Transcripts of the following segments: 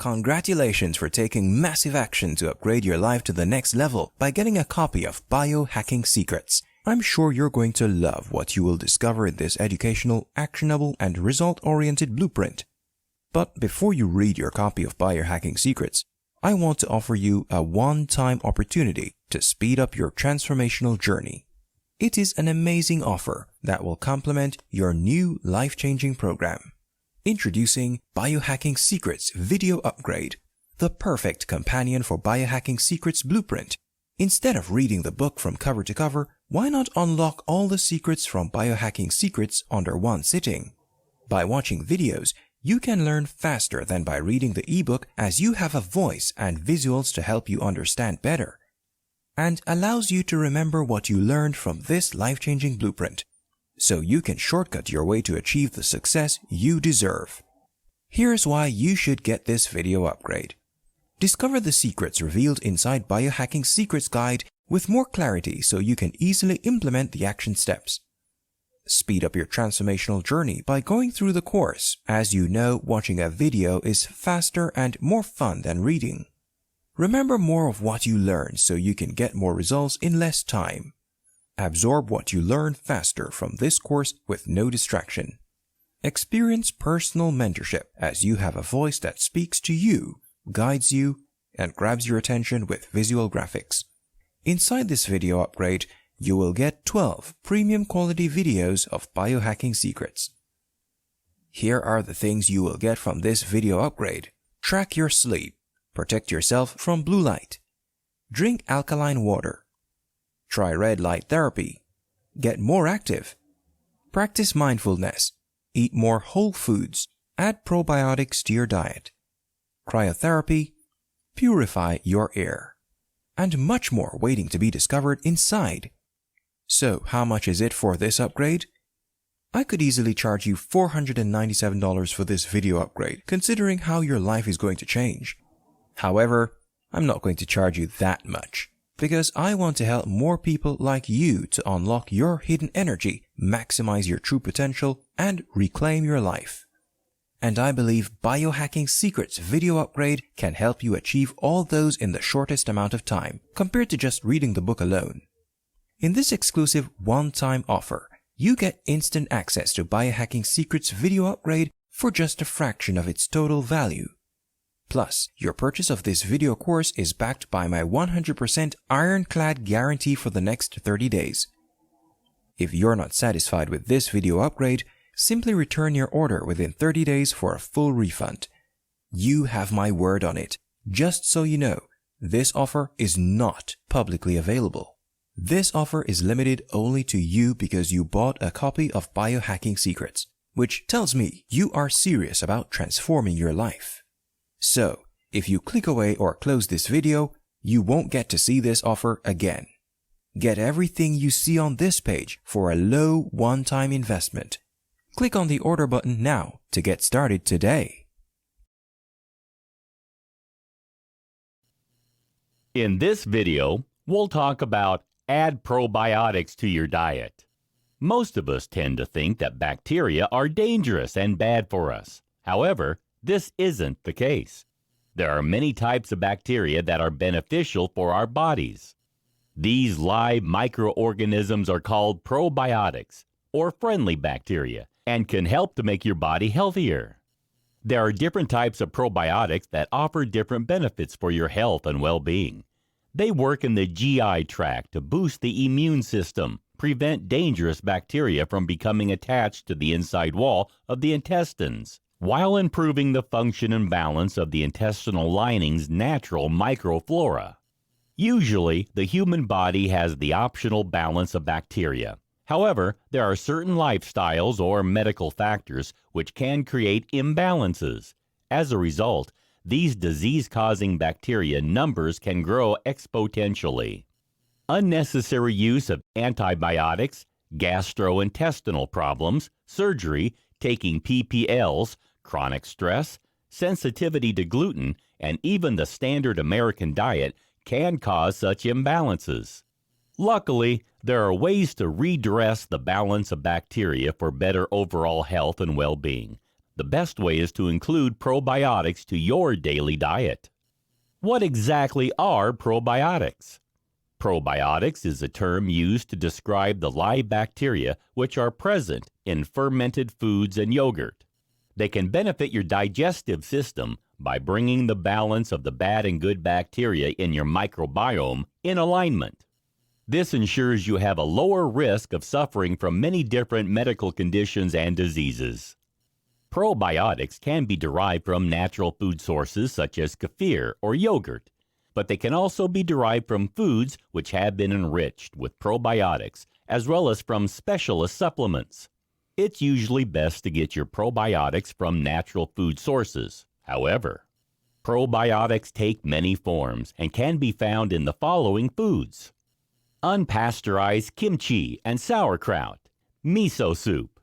Congratulations for taking massive action to upgrade your life to the next level by getting a copy of Biohacking Secrets. I'm sure you're going to love what you will discover in this educational, actionable, and result-oriented blueprint. But before you read your copy of Biohacking Secrets, I want to offer you a one-time opportunity to speed up your transformational journey. It is an amazing offer that will complement your new life-changing program. Introducing Biohacking Secrets Video Upgrade, the perfect companion for Biohacking Secrets Blueprint. Instead of reading the book from cover to cover, why not unlock all the secrets from Biohacking Secrets under one sitting? By watching videos, you can learn faster than by reading the ebook, as you have a voice and visuals to help you understand better, and allows you to remember what you learned from this life-changing blueprint, so you can shortcut your way to achieve the success you deserve. Here's why you should get this video upgrade. Discover the secrets revealed inside Biohacking Secrets Guide with more clarity so you can easily implement the action steps. Speed up your transformational journey by going through the course. As you know, watching a video is faster and more fun than reading. Remember more of what you learned so you can get more results in less time. Absorb what you learn faster from this course with no distraction. Experience personal mentorship as you have a voice that speaks to you, guides you, and grabs your attention with visual graphics. Inside this video upgrade, you will get 12 premium quality videos of Biohacking Secrets. Here are the things you will get from this video upgrade. Track your sleep. Protect yourself from blue light. Drink alkaline water. Try red light therapy. Get more active. Practice mindfulness. Eat more whole foods. Add probiotics to your diet. Cryotherapy. Purify your air. And much more waiting to be discovered inside. So, how much is it for this upgrade? I could easily charge you $497 for this video upgrade, considering how your life is going to change. However, I'm not going to charge you that much, because I want to help more people like you to unlock your hidden energy, maximize your true potential, and reclaim your life. And I believe Biohacking Secrets video upgrade can help you achieve all those in the shortest amount of time, compared to just reading the book alone. In this exclusive one-time offer, you get instant access to Biohacking Secrets video upgrade for just a fraction of its total value. Plus, your purchase of this video course is backed by my 100% ironclad guarantee for the next 30 days. If you're not satisfied with this video upgrade, simply return your order within 30 days for a full refund. You have my word on it. Just so you know, this offer is not publicly available. This offer is limited only to you because you bought a copy of Biohacking Secrets, which tells me you are serious about transforming your life. So, if you click away or close this video, you won't get to see this offer again. Get everything you see on this page for a low one-time investment. Click on the order button now to get started today. In this video, we'll talk about add probiotics to your diet. Most of us tend to think that bacteria are dangerous and bad for us. However, this isn't the case. There are many types of bacteria that are beneficial for our bodies. These live microorganisms are called probiotics, or friendly bacteria, and can help to make your body healthier. There are different types of probiotics that offer different benefits for your health and well-being. They work in the GI tract to boost the immune system, prevent dangerous bacteria from becoming attached to the inside wall of the intestines, while improving the function and balance of the intestinal lining's natural microflora. Usually, the human body has the optional balance of bacteria. However, there are certain lifestyles or medical factors which can create imbalances. As a result, these disease-causing bacteria numbers can grow exponentially. Unnecessary use of antibiotics, gastrointestinal problems, surgery, taking PPLs, chronic stress, sensitivity to gluten, and even the standard American diet can cause such imbalances. Luckily, there are ways to redress the balance of bacteria for better overall health and well-being. the best way is to include probiotics to your daily diet. What exactly are probiotics? Probiotics is a term used to describe the live bacteria which are present in fermented foods and yogurt. They can benefit your digestive system by bringing the balance of the bad and good bacteria in your microbiome in alignment. This ensures you have a lower risk of suffering from many different medical conditions and diseases. Probiotics can be derived from natural food sources such as kefir or yogurt, but they can also be derived from foods which have been enriched with probiotics, as well as from specialist supplements. It's usually best to get your probiotics from natural food sources. However, probiotics take many forms and can be found in the following foods: unpasteurized kimchi and sauerkraut, miso soup,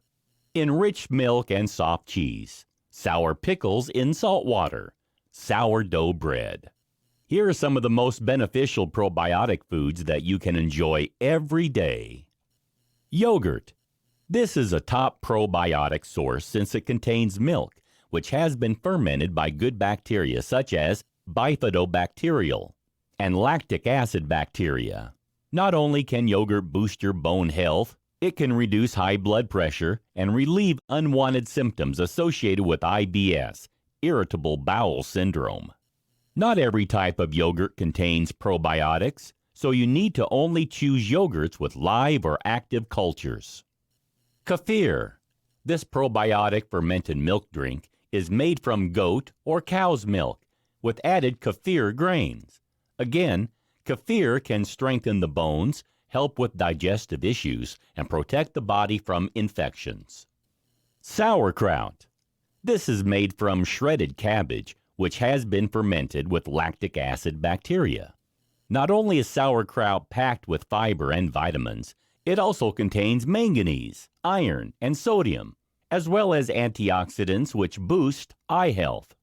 enriched milk and soft cheese, sour pickles in salt water, sourdough bread. Here are some of the most beneficial probiotic foods that you can enjoy every day. Yogurt. This is a top probiotic source since it contains milk, which has been fermented by good bacteria such as bifidobacterial and lactic acid bacteria. Not only can yogurt boost your bone health, it can reduce high blood pressure and relieve unwanted symptoms associated with IBS, irritable bowel syndrome. Not every type of yogurt contains probiotics, so you need to only choose yogurts with live or active cultures. Kefir. This probiotic fermented milk drink is made from goat or cow's milk with added kefir grains. Again, kefir can strengthen the bones, help with digestive issues, and protect the body from infections. Sauerkraut. This is made from shredded cabbage, which has been fermented with lactic acid bacteria. Not only is sauerkraut packed with fiber and vitamins, it also contains manganese, iron, and sodium, as well as antioxidants which boost eye health.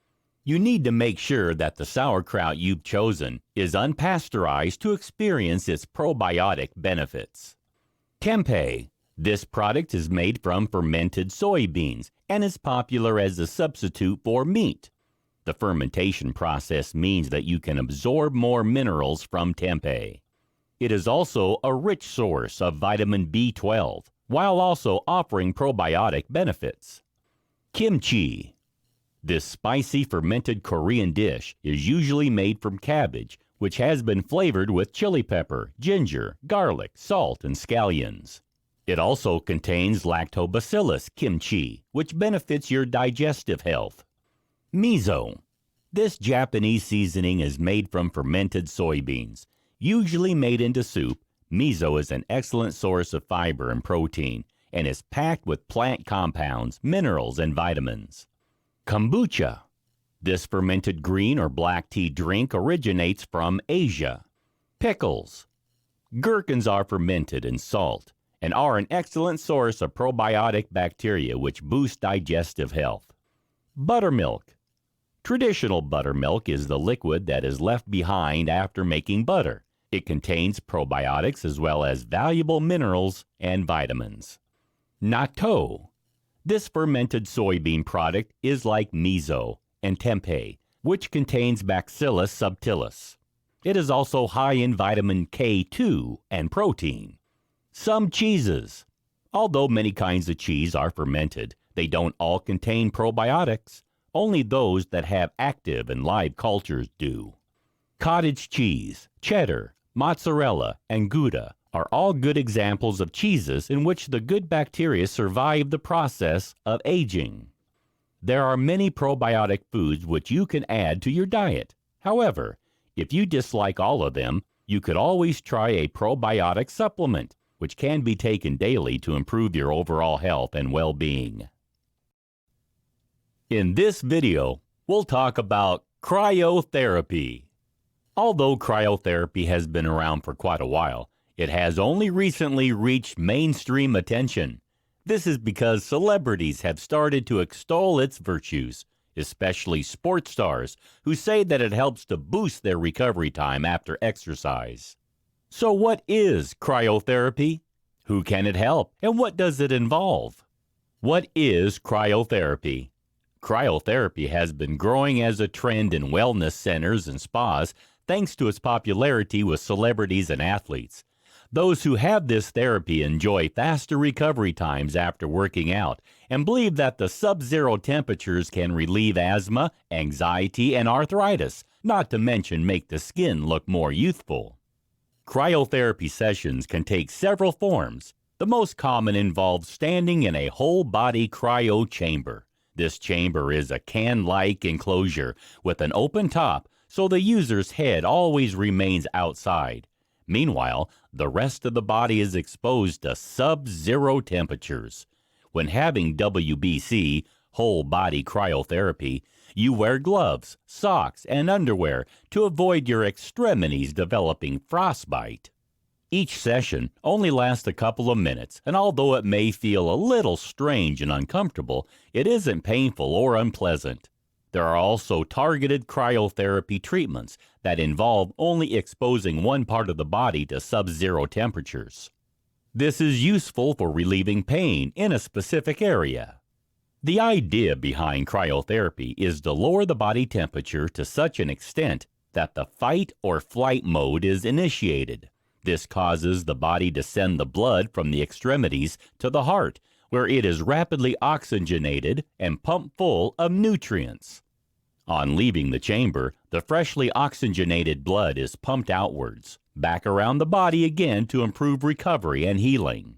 You need to make sure that the sauerkraut you've chosen is unpasteurized to experience its probiotic benefits. Tempeh. This product is made from fermented soybeans and is popular as a substitute for meat. The fermentation process means that you can absorb more minerals from tempeh. It is also a rich source of vitamin B12, while also offering probiotic benefits. Kimchi. This spicy fermented Korean dish is usually made from cabbage, which has been flavored with chili pepper, ginger, garlic, salt, and scallions. It also contains lactobacillus kimchi, which benefits your digestive health. Miso. This Japanese seasoning is made from fermented soybeans. Usually made into soup, miso is an excellent source of fiber and protein and is packed with plant compounds, minerals, and vitamins. Kombucha. This fermented green or black tea drink originates from Asia. Pickles. Gherkins are fermented in salt and are an excellent source of probiotic bacteria which boost digestive health. Buttermilk. Traditional buttermilk is the liquid that is left behind after making butter. It contains probiotics as well as valuable minerals and vitamins. Natto. This fermented soybean product is like miso and tempeh, which contains Bacillus subtilis. It is also high in vitamin K2 and protein. Some cheeses. Although many kinds of cheese are fermented, they don't all contain probiotics. Only those that have active and live cultures do. Cottage cheese, cheddar, mozzarella, and Gouda are all good examples of cheeses in which the good bacteria survive the process of aging. There are many probiotic foods which you can add to your diet. However, if you dislike all of them, you could always try a probiotic supplement, which can be taken daily to improve your overall health and well-being. In this video, we'll talk about cryotherapy. Although cryotherapy has been around for quite a while, it has only recently reached mainstream attention. This is because celebrities have started to extol its virtues, especially sports stars who say that it helps to boost their recovery time after exercise. So what is cryotherapy? Who can it help, and what does it involve? What is cryotherapy? Cryotherapy has been growing as a trend in wellness centers and spas thanks to its popularity with celebrities and athletes. Those who have this therapy enjoy faster recovery times after working out and believe that the sub-zero temperatures can relieve asthma, anxiety, and arthritis, not to mention make the skin look more youthful. Cryotherapy sessions can take several forms. The most common involves standing in a whole-body cryo chamber. This chamber is a can-like enclosure with an open top, so the user's head always remains outside. Meanwhile, the rest of the body is exposed to sub-zero temperatures. When having WBC, whole body cryotherapy, you wear gloves, socks, and underwear to avoid your extremities developing frostbite. Each session only lasts a couple of minutes, and although it may feel a little strange and uncomfortable, it isn't painful or unpleasant. There are also targeted cryotherapy treatments that involve only exposing one part of the body to sub-zero temperatures. This is useful for relieving pain in a specific area. The idea behind cryotherapy is to lower the body temperature to such an extent that the fight or flight mode is initiated. This causes the body to send the blood from the extremities to the heart, where it is rapidly oxygenated and pumped full of nutrients. On leaving the chamber, the freshly oxygenated blood is pumped outwards, back around the body again to improve recovery and healing.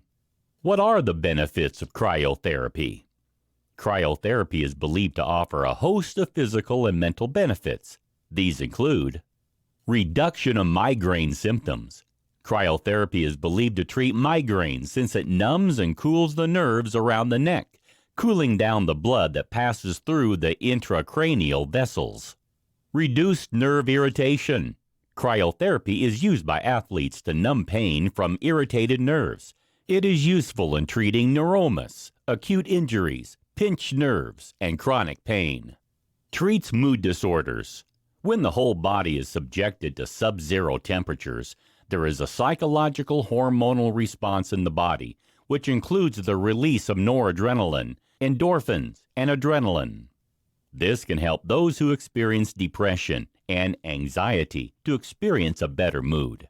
What are the benefits of cryotherapy? Cryotherapy is believed to offer a host of physical and mental benefits. These include reduction of migraine symptoms. Cryotherapy is believed to treat migraines since it numbs and cools the nerves around the neck, cooling down the blood that passes through the intracranial vessels. Reduced nerve irritation. Cryotherapy is used by athletes to numb pain from irritated nerves. It is useful in treating neuromas, acute injuries, pinched nerves, and chronic pain. Treats mood disorders. When the whole body is subjected to sub-zero temperatures, there is a psychological hormonal response in the body, which includes the release of noradrenaline, endorphins, and adrenaline. This can help those who experience depression and anxiety to experience a better mood.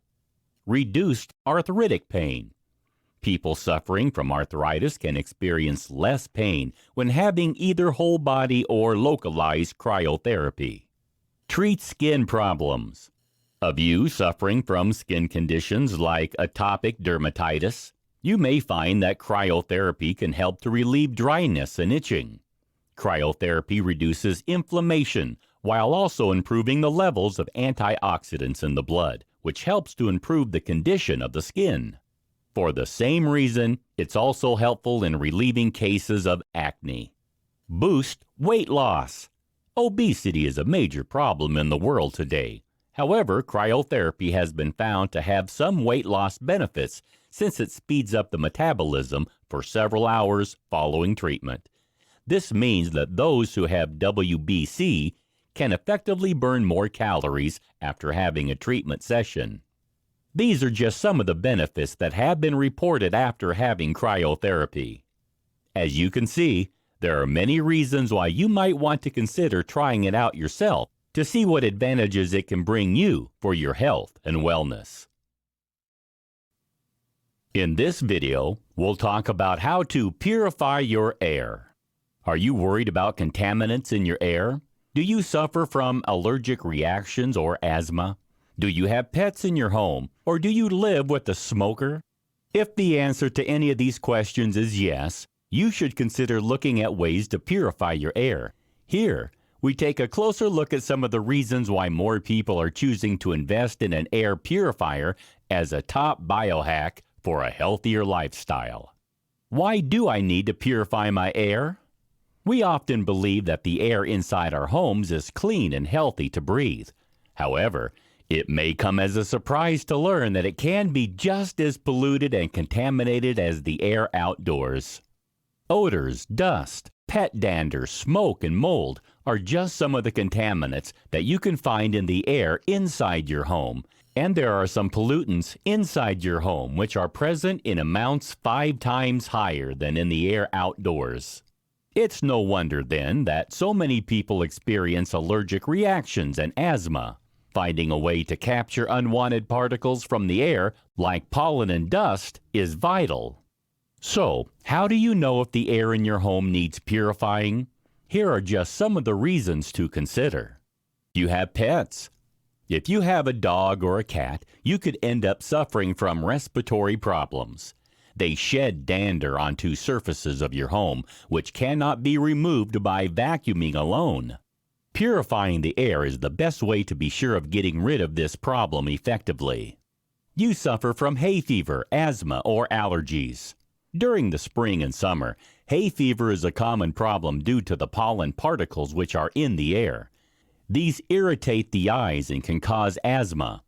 Reduced arthritic pain. People suffering from arthritis can experience less pain when having either whole body or localized cryotherapy. Treat skin problems. Of you suffering from skin conditions like atopic dermatitis, you may find that cryotherapy can help to relieve dryness and itching. Cryotherapy reduces inflammation while also improving the levels of antioxidants in the blood, which helps to improve the condition of the skin. For the same reason, it's also helpful in relieving cases of acne. Boost weight loss. Obesity is a major problem in the world today. However, cryotherapy has been found to have some weight loss benefits since it speeds up the metabolism for several hours following treatment. This means that those who have WBC can effectively burn more calories after having a treatment session. These are just some of the benefits that have been reported after having cryotherapy. As you can see, there are many reasons why you might want to consider trying it out yourself to see what advantages it can bring you for your health and wellness. In this video, we'll talk about how to purify your air. Are you worried about contaminants in your air? Do you suffer from allergic reactions or asthma? Do you have pets in your home, or do you live with a smoker? If the answer to any of these questions is yes, you should consider looking at ways to purify your air. Here, we take a closer look at some of the reasons why more people are choosing to invest in an air purifier as a top biohack for a healthier lifestyle. Why do I need to purify my air? We often believe that the air inside our homes is clean and healthy to breathe. However, it may come as a surprise to learn that it can be just as polluted and contaminated as the air outdoors. Odors, dust, pet dander, smoke, and mold are just some of the contaminants that you can find in the air inside your home. And there are some pollutants inside your home which are present in amounts 5 times higher than in the air outdoors. It's no wonder then that so many people experience allergic reactions and asthma. Finding a way to capture unwanted particles from the air, like pollen and dust, is vital. So, how do you know if the air in your home needs purifying? Here are just some of the reasons to consider. You have pets. If you have a dog or a cat, you could end up suffering from respiratory problems. They shed dander onto surfaces of your home, which cannot be removed by vacuuming alone. Purifying the air is the best way to be sure of getting rid of this problem effectively. You suffer from hay fever, asthma, or allergies. During the spring and summer, hay fever is a common problem due to the pollen particles which are in the air. These irritate the eyes and can cause asthma.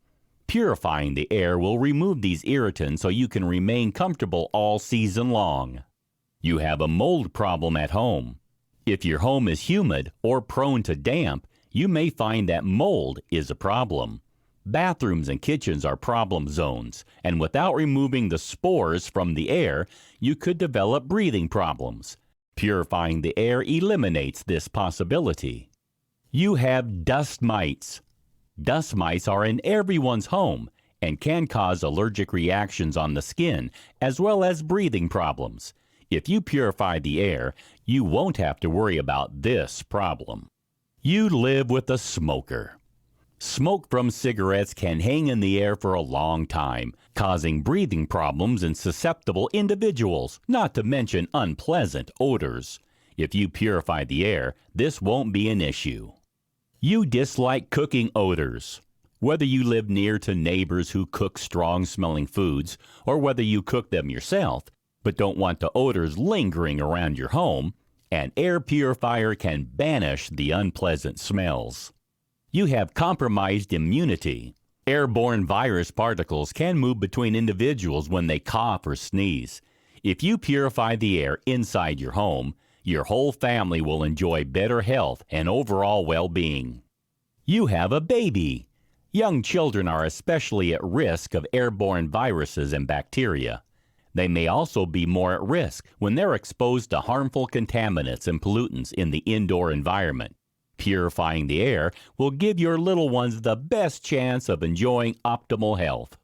Purifying the air will remove these irritants so you can remain comfortable all season long. You have a mold problem at home. If your home is humid or prone to damp, you may find that mold is a problem. Bathrooms and kitchens are problem zones, and without removing the spores from the air, you could develop breathing problems. Purifying the air eliminates this possibility. You have dust mites. Dust mites are in everyone's home and can cause allergic reactions on the skin as well as breathing problems. If you purify the air, you won't have to worry about this problem. You live with a smoker. Smoke from cigarettes can hang in the air for a long time, causing breathing problems in susceptible individuals, not to mention unpleasant odors. If you purify the air, this won't be an issue. You dislike cooking odors. Whether you live near to neighbors who cook strong-smelling foods, or whether you cook them yourself, but don't want the odors lingering around your home, an air purifier can banish the unpleasant smells. You have compromised immunity. Airborne virus particles can move between individuals when they cough or sneeze. If you purify the air inside your home, your whole family will enjoy better health and overall well-being. You have a baby. Young children are especially at risk of airborne viruses and bacteria. They may also be more at risk when they're exposed to harmful contaminants and pollutants in the indoor environment. Purifying the air will give your little ones the best chance of enjoying optimal health.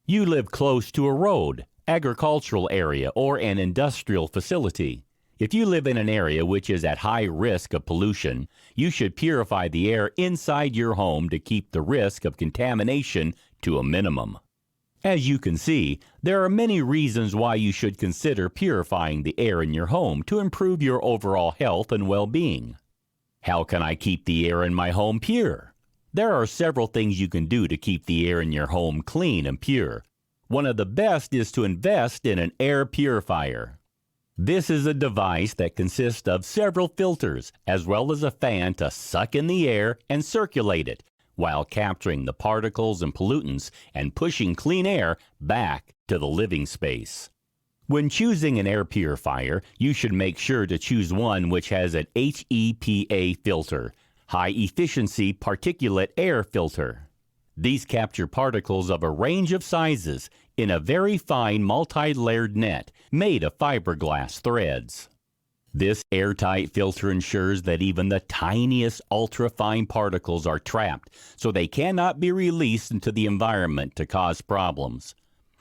You live close to a road, agricultural area, or an industrial facility. If you live in an area which is at high risk of pollution, you should purify the air inside your home to keep the risk of contamination to a minimum. As you can see, there are many reasons why you should consider purifying the air in your home to improve your overall health and well-being. How can I keep the air in my home pure? There are several things you can do to keep the air in your home clean and pure. One of the best is to invest in an air purifier. This is a device that consists of several filters, as well as a fan to suck in the air and circulate it, while capturing the particles and pollutants and pushing clean air back to the living space. When choosing an air purifier, you should make sure to choose one which has an HEPA filter, High Efficiency Particulate Air Filter. These capture particles of a range of sizes in a very fine multi-layered net made of fiberglass threads. This airtight filter ensures that even the tiniest ultra-fine particles are trapped, so they cannot be released into the environment to cause problems.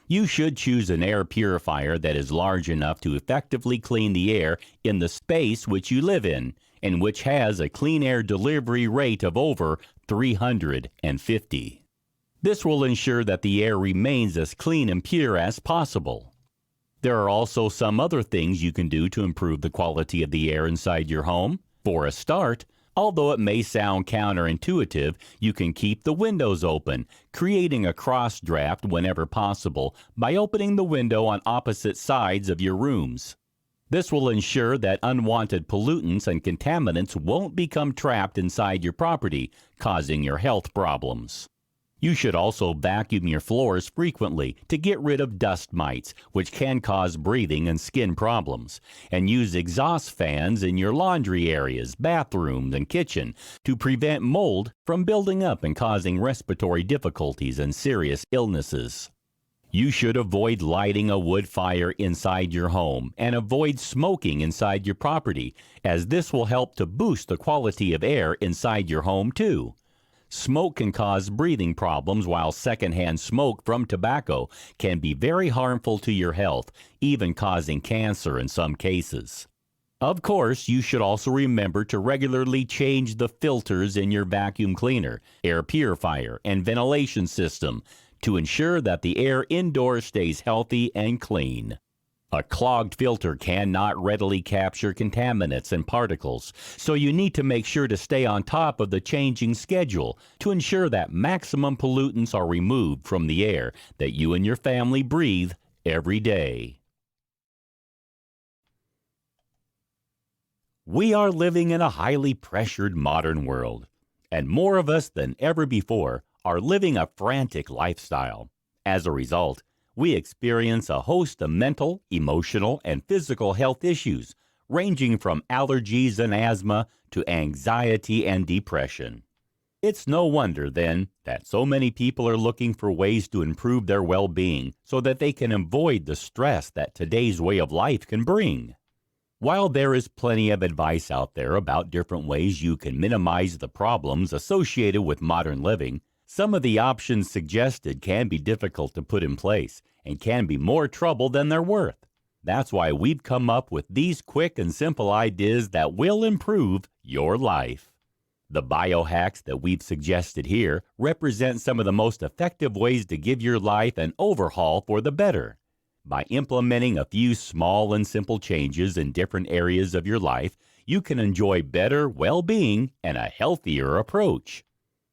You should choose an air purifier that is large enough to effectively clean the air in the space which you live in, and which has a clean air delivery rate of over 350. This will ensure that the air remains as clean and pure as possible. There are also some other things you can do to improve the quality of the air inside your home. For a start, although it may sound counterintuitive, you can keep the windows open, creating a cross draft whenever possible by opening the window on opposite sides of your rooms. This will ensure that unwanted pollutants and contaminants won't become trapped inside your property, causing your health problems. You should also vacuum your floors frequently to get rid of dust mites, which can cause breathing and skin problems, and use exhaust fans in your laundry areas, bathrooms, and kitchen to prevent mold from building up and causing respiratory difficulties and serious illnesses. You should avoid lighting a wood fire inside your home and avoid smoking inside your property, as this will help to boost the quality of air inside your home too. Smoke can cause breathing problems, while secondhand smoke from tobacco can be very harmful to your health, even causing cancer in some cases. Of course, you should also remember to regularly change the filters in your vacuum cleaner, air purifier, and ventilation system to ensure that the air indoors stays healthy and clean. A clogged filter cannot readily capture contaminants and particles, so you need to make sure to stay on top of the changing schedule to ensure that maximum pollutants are removed from the air that you and your family breathe every day. We are living in a highly pressured modern world, and more of us than ever before are living a frantic lifestyle. As a result, we experience a host of mental, emotional, and physical health issues, ranging from allergies and asthma to anxiety and depression. It's no wonder, then, that so many people are looking for ways to improve their well-being so that they can avoid the stress that today's way of life can bring. While there is plenty of advice out there about different ways you can minimize the problems associated with modern living, some of the options suggested can be difficult to put in place and can be more trouble than they're worth. That's why we've come up with these quick and simple ideas that will improve your life. The biohacks that we've suggested here represent some of the most effective ways to give your life an overhaul for the better. By implementing a few small and simple changes in different areas of your life, you can enjoy better well-being and a healthier approach.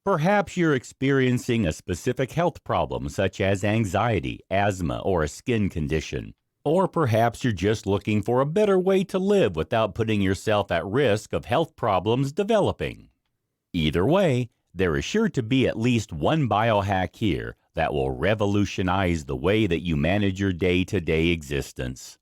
Perhaps you're experiencing a specific health problem such as anxiety, asthma, or a skin condition. Or perhaps you're just looking for a better way to live without putting yourself at risk of health problems developing. Either way, there is sure to be at least one biohack here that will revolutionize the way that you manage your day-to-day existence.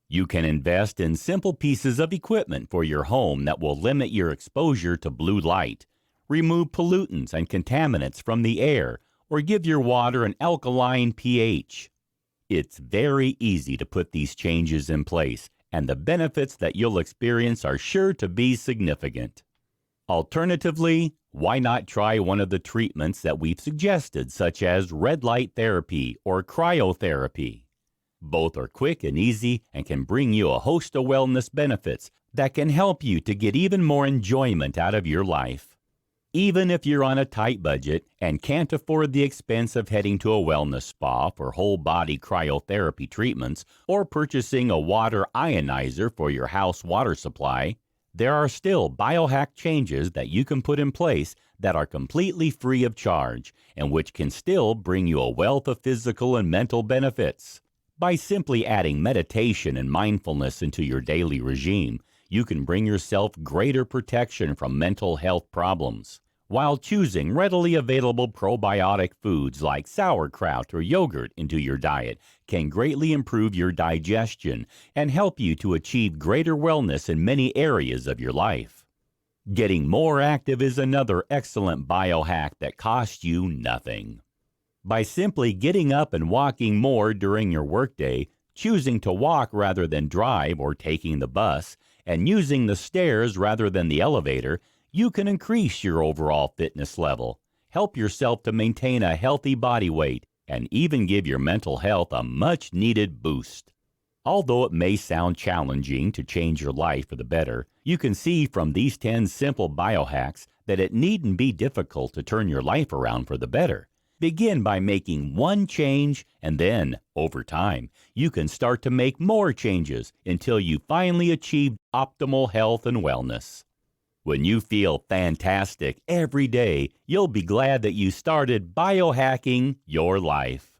You can invest in simple pieces of equipment for your home that will limit your exposure to blue light, remove pollutants and contaminants from the air, or give your water an alkaline pH. It's very easy to put these changes in place, and the benefits that you'll experience are sure to be significant. Alternatively, why not try one of the treatments that we've suggested, such as red light therapy or cryotherapy? Both are quick and easy and can bring you a host of wellness benefits that can help you to get even more enjoyment out of your life. Even if you're on a tight budget and can't afford the expense of heading to a wellness spa for whole-body cryotherapy treatments or purchasing a water ionizer for your house water supply, there are still biohack changes that you can put in place that are completely free of charge and which can still bring you a wealth of physical and mental benefits. By simply adding meditation and mindfulness into your daily regime, you can bring yourself greater protection from mental health problems, while choosing readily available probiotic foods like sauerkraut or yogurt into your diet can greatly improve your digestion and help you to achieve greater wellness in many areas of your life. Getting more active is another excellent biohack that costs you nothing. By simply getting up and walking more during your workday, choosing to walk rather than drive or taking the bus, and using the stairs rather than the elevator, you can increase your overall fitness level, help yourself to maintain a healthy body weight, and even give your mental health a much-needed boost. Although it may sound challenging to change your life for the better, you can see from these 10 simple biohacks that it needn't be difficult to turn your life around for the better. Begin by making one change, and then, over time, you can start to make more changes until you finally achieve optimal health and wellness. When you feel fantastic every day, you'll be glad that you started biohacking your life.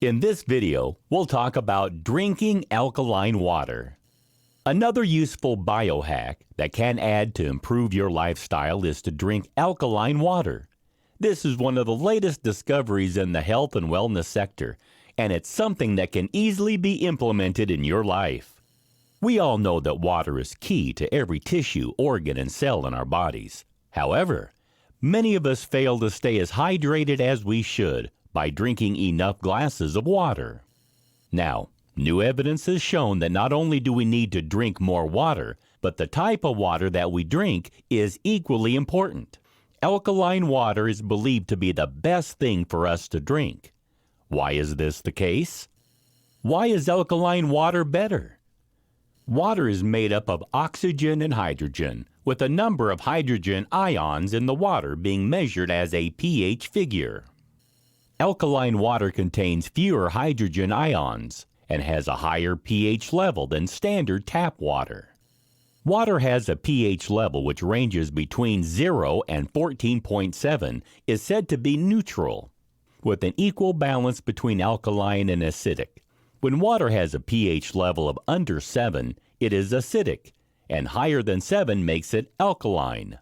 In this video, we'll talk about drinking alkaline water. Another useful biohack that can add to improve your lifestyle is to drink alkaline water. This is one of the latest discoveries in the health and wellness sector, and it's something that can easily be implemented in your life. We all know that water is key to every tissue, organ, and cell in our bodies. However, many of us fail to stay as hydrated as we should, by drinking enough glasses of water. Now, new evidence has shown that not only do we need to drink more water, but the type of water that we drink is equally important. Alkaline water is believed to be the best thing for us to drink. Why is this the case? Why is alkaline water better? Water is made up of oxygen and hydrogen, with a number of hydrogen ions in the water being measured as a pH figure. Alkaline water contains fewer hydrogen ions and has a higher pH level than standard tap water. Water has a pH level which ranges between 0 and 14.7, is said to be neutral, with an equal balance between alkaline and acidic. When water has a pH level of under 7, it is acidic, and higher than 7 makes it alkaline.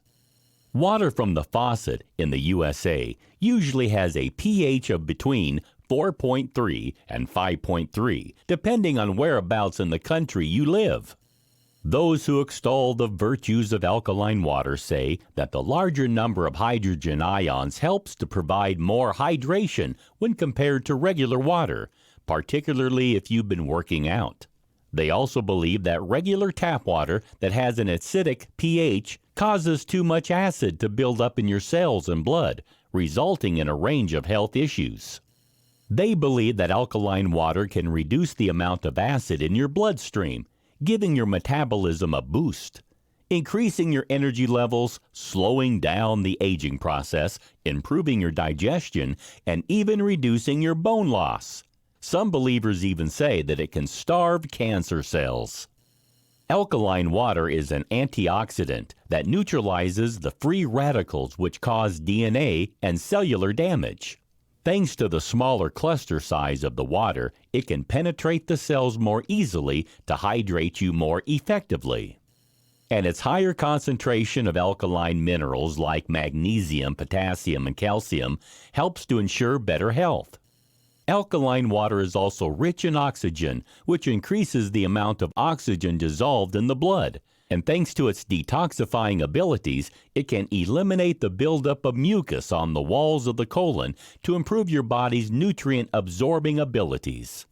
Water from the faucet in the USA usually has a pH of between 4.3 and 5.3, depending on whereabouts in the country you live. Those who extol the virtues of alkaline water say that the larger number of hydrogen ions helps to provide more hydration when compared to regular water, particularly if you've been working out. They also believe that regular tap water that has an acidic pH causes too much acid to build up in your cells and blood, resulting in a range of health issues. They believe that alkaline water can reduce the amount of acid in your bloodstream, giving your metabolism a boost, increasing your energy levels, slowing down the aging process, improving your digestion, and even reducing your bone loss. Some believers even say that it can starve cancer cells. Alkaline water is an antioxidant that neutralizes the free radicals which cause DNA and cellular damage. Thanks to the smaller cluster size of the water, it can penetrate the cells more easily to hydrate you more effectively. And its higher concentration of alkaline minerals like magnesium, potassium, and calcium helps to ensure better health. Alkaline water is also rich in oxygen, which increases the amount of oxygen dissolved in the blood. And thanks to its detoxifying abilities, it can eliminate the buildup of mucus on the walls of the colon to improve your body's nutrient-absorbing abilities.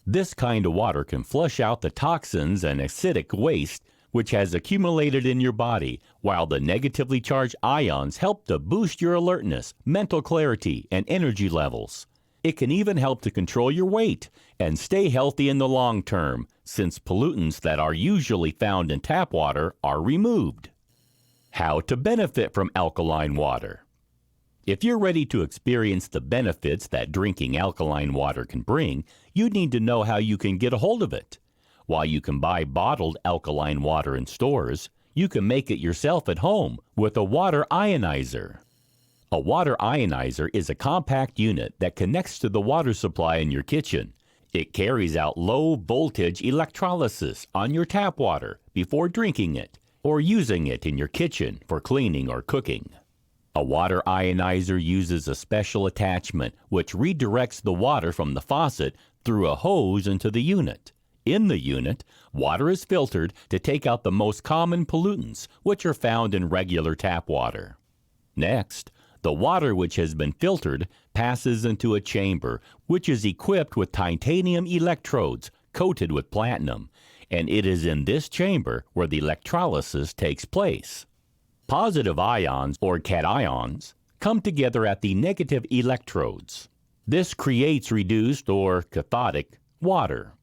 This kind of water can flush out the toxins and acidic waste which has accumulated in your body, while the negatively charged ions help to boost your alertness, mental clarity, and energy levels. It can even help to control your weight and stay healthy in the long term, since pollutants that are usually found in tap water are removed. How to benefit from alkaline water. If you're ready to experience the benefits that drinking alkaline water can bring, you need to know how you can get a hold of it. While you can buy bottled alkaline water in stores, you can make it yourself at home with a water ionizer. A water ionizer is a compact unit that connects to the water supply in your kitchen. It carries out low-voltage electrolysis on your tap water before drinking it or using it in your kitchen for cleaning or cooking. A water ionizer uses a special attachment which redirects the water from the faucet through a hose into the unit. In the unit, water is filtered to take out the most common pollutants which are found in regular tap water. Next, the water which has been filtered passes into a chamber which is equipped with titanium electrodes coated with platinum, and it is in this chamber where the electrolysis takes place. Positive ions, or cations, come together at the negative electrodes. This creates reduced, or cathodic, water.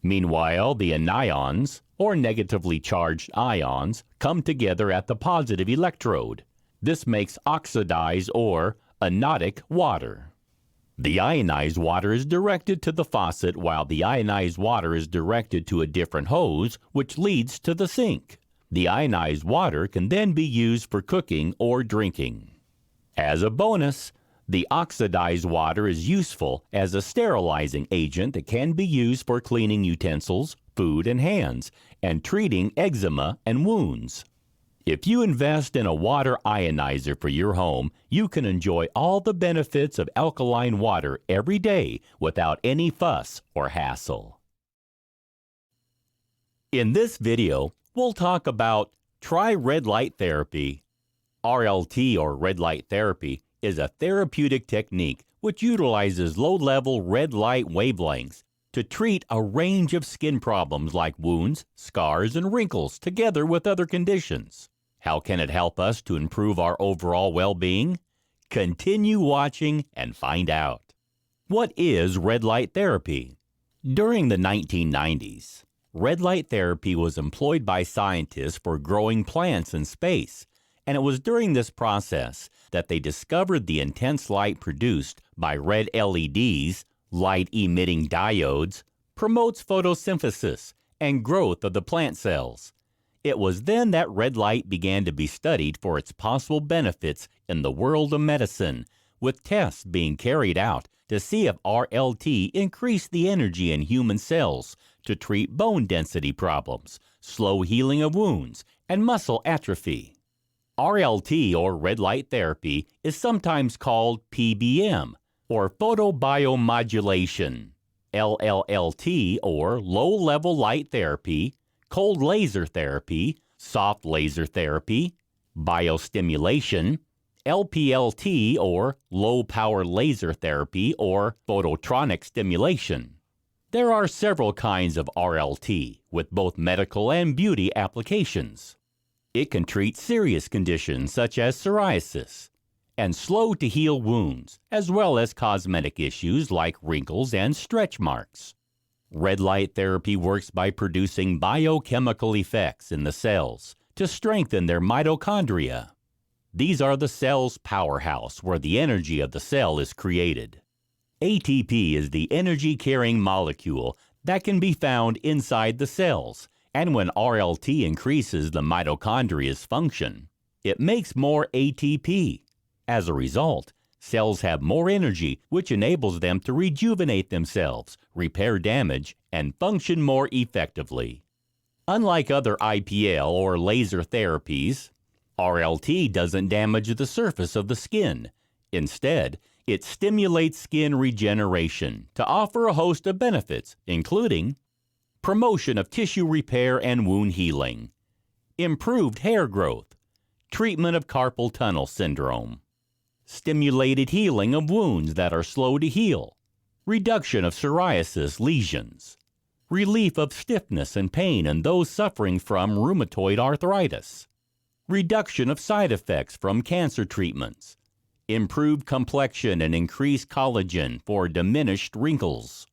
Meanwhile, the anions, or negatively charged ions, come together at the positive electrode. This makes oxidized or anodic water. The ionized water is directed to the faucet while the ionized water is directed to a different hose which leads to the sink. The ionized water can then be used for cooking or drinking. As a bonus, the oxidized water is useful as a sterilizing agent that can be used for cleaning utensils, food, and hands, and treating eczema and wounds. If you invest in a water ionizer for your home, you can enjoy all the benefits of alkaline water every day without any fuss or hassle. In this video, we'll talk about try red light therapy. RLT, or red light therapy, is a therapeutic technique which utilizes low-level red light wavelengths to treat a range of skin problems like wounds, scars, and wrinkles together with other conditions. How can it help us to improve our overall well-being? Continue watching and find out. What is red light therapy? During the 1990s, red light therapy was employed by scientists for growing plants in space, and it was during this process that they discovered the intense light produced by red LEDs, light-emitting diodes, promotes photosynthesis and growth of the plant cells. It was then that red light began to be studied for its possible benefits in the world of medicine, with tests being carried out to see if RLT increased the energy in human cells to treat bone density problems, slow healing of wounds, and muscle atrophy. RLT, or red light therapy, is sometimes called PBM, or photobiomodulation, LLLT, or low-level light therapy, cold laser therapy, soft laser therapy, biostimulation, LPLT, or low-power laser therapy, or phototronic stimulation. There are several kinds of RLT, with both medical and beauty applications. It can treat serious conditions such as psoriasis and slow-to-heal wounds, as well as cosmetic issues like wrinkles and stretch marks. Red light therapy works by producing biochemical effects in the cells to strengthen their mitochondria. These are the cell's powerhouse where the energy of the cell is created. ATP is the energy-carrying molecule that can be found inside the cells, and when RLT increases the mitochondria's function, it makes more ATP. As a result, cells have more energy, which enables them to rejuvenate themselves, repair damage, and function more effectively. Unlike other IPL or laser therapies, RLT doesn't damage the surface of the skin. Instead, it stimulates skin regeneration to offer a host of benefits, including promotion of tissue repair and wound healing, improved hair growth, treatment of carpal tunnel syndrome, stimulated healing of wounds that are slow to heal, reduction of psoriasis lesions, relief of stiffness and pain in those suffering from rheumatoid arthritis, reduction of side effects from cancer treatments, improved complexion and increased collagen for diminished wrinkles,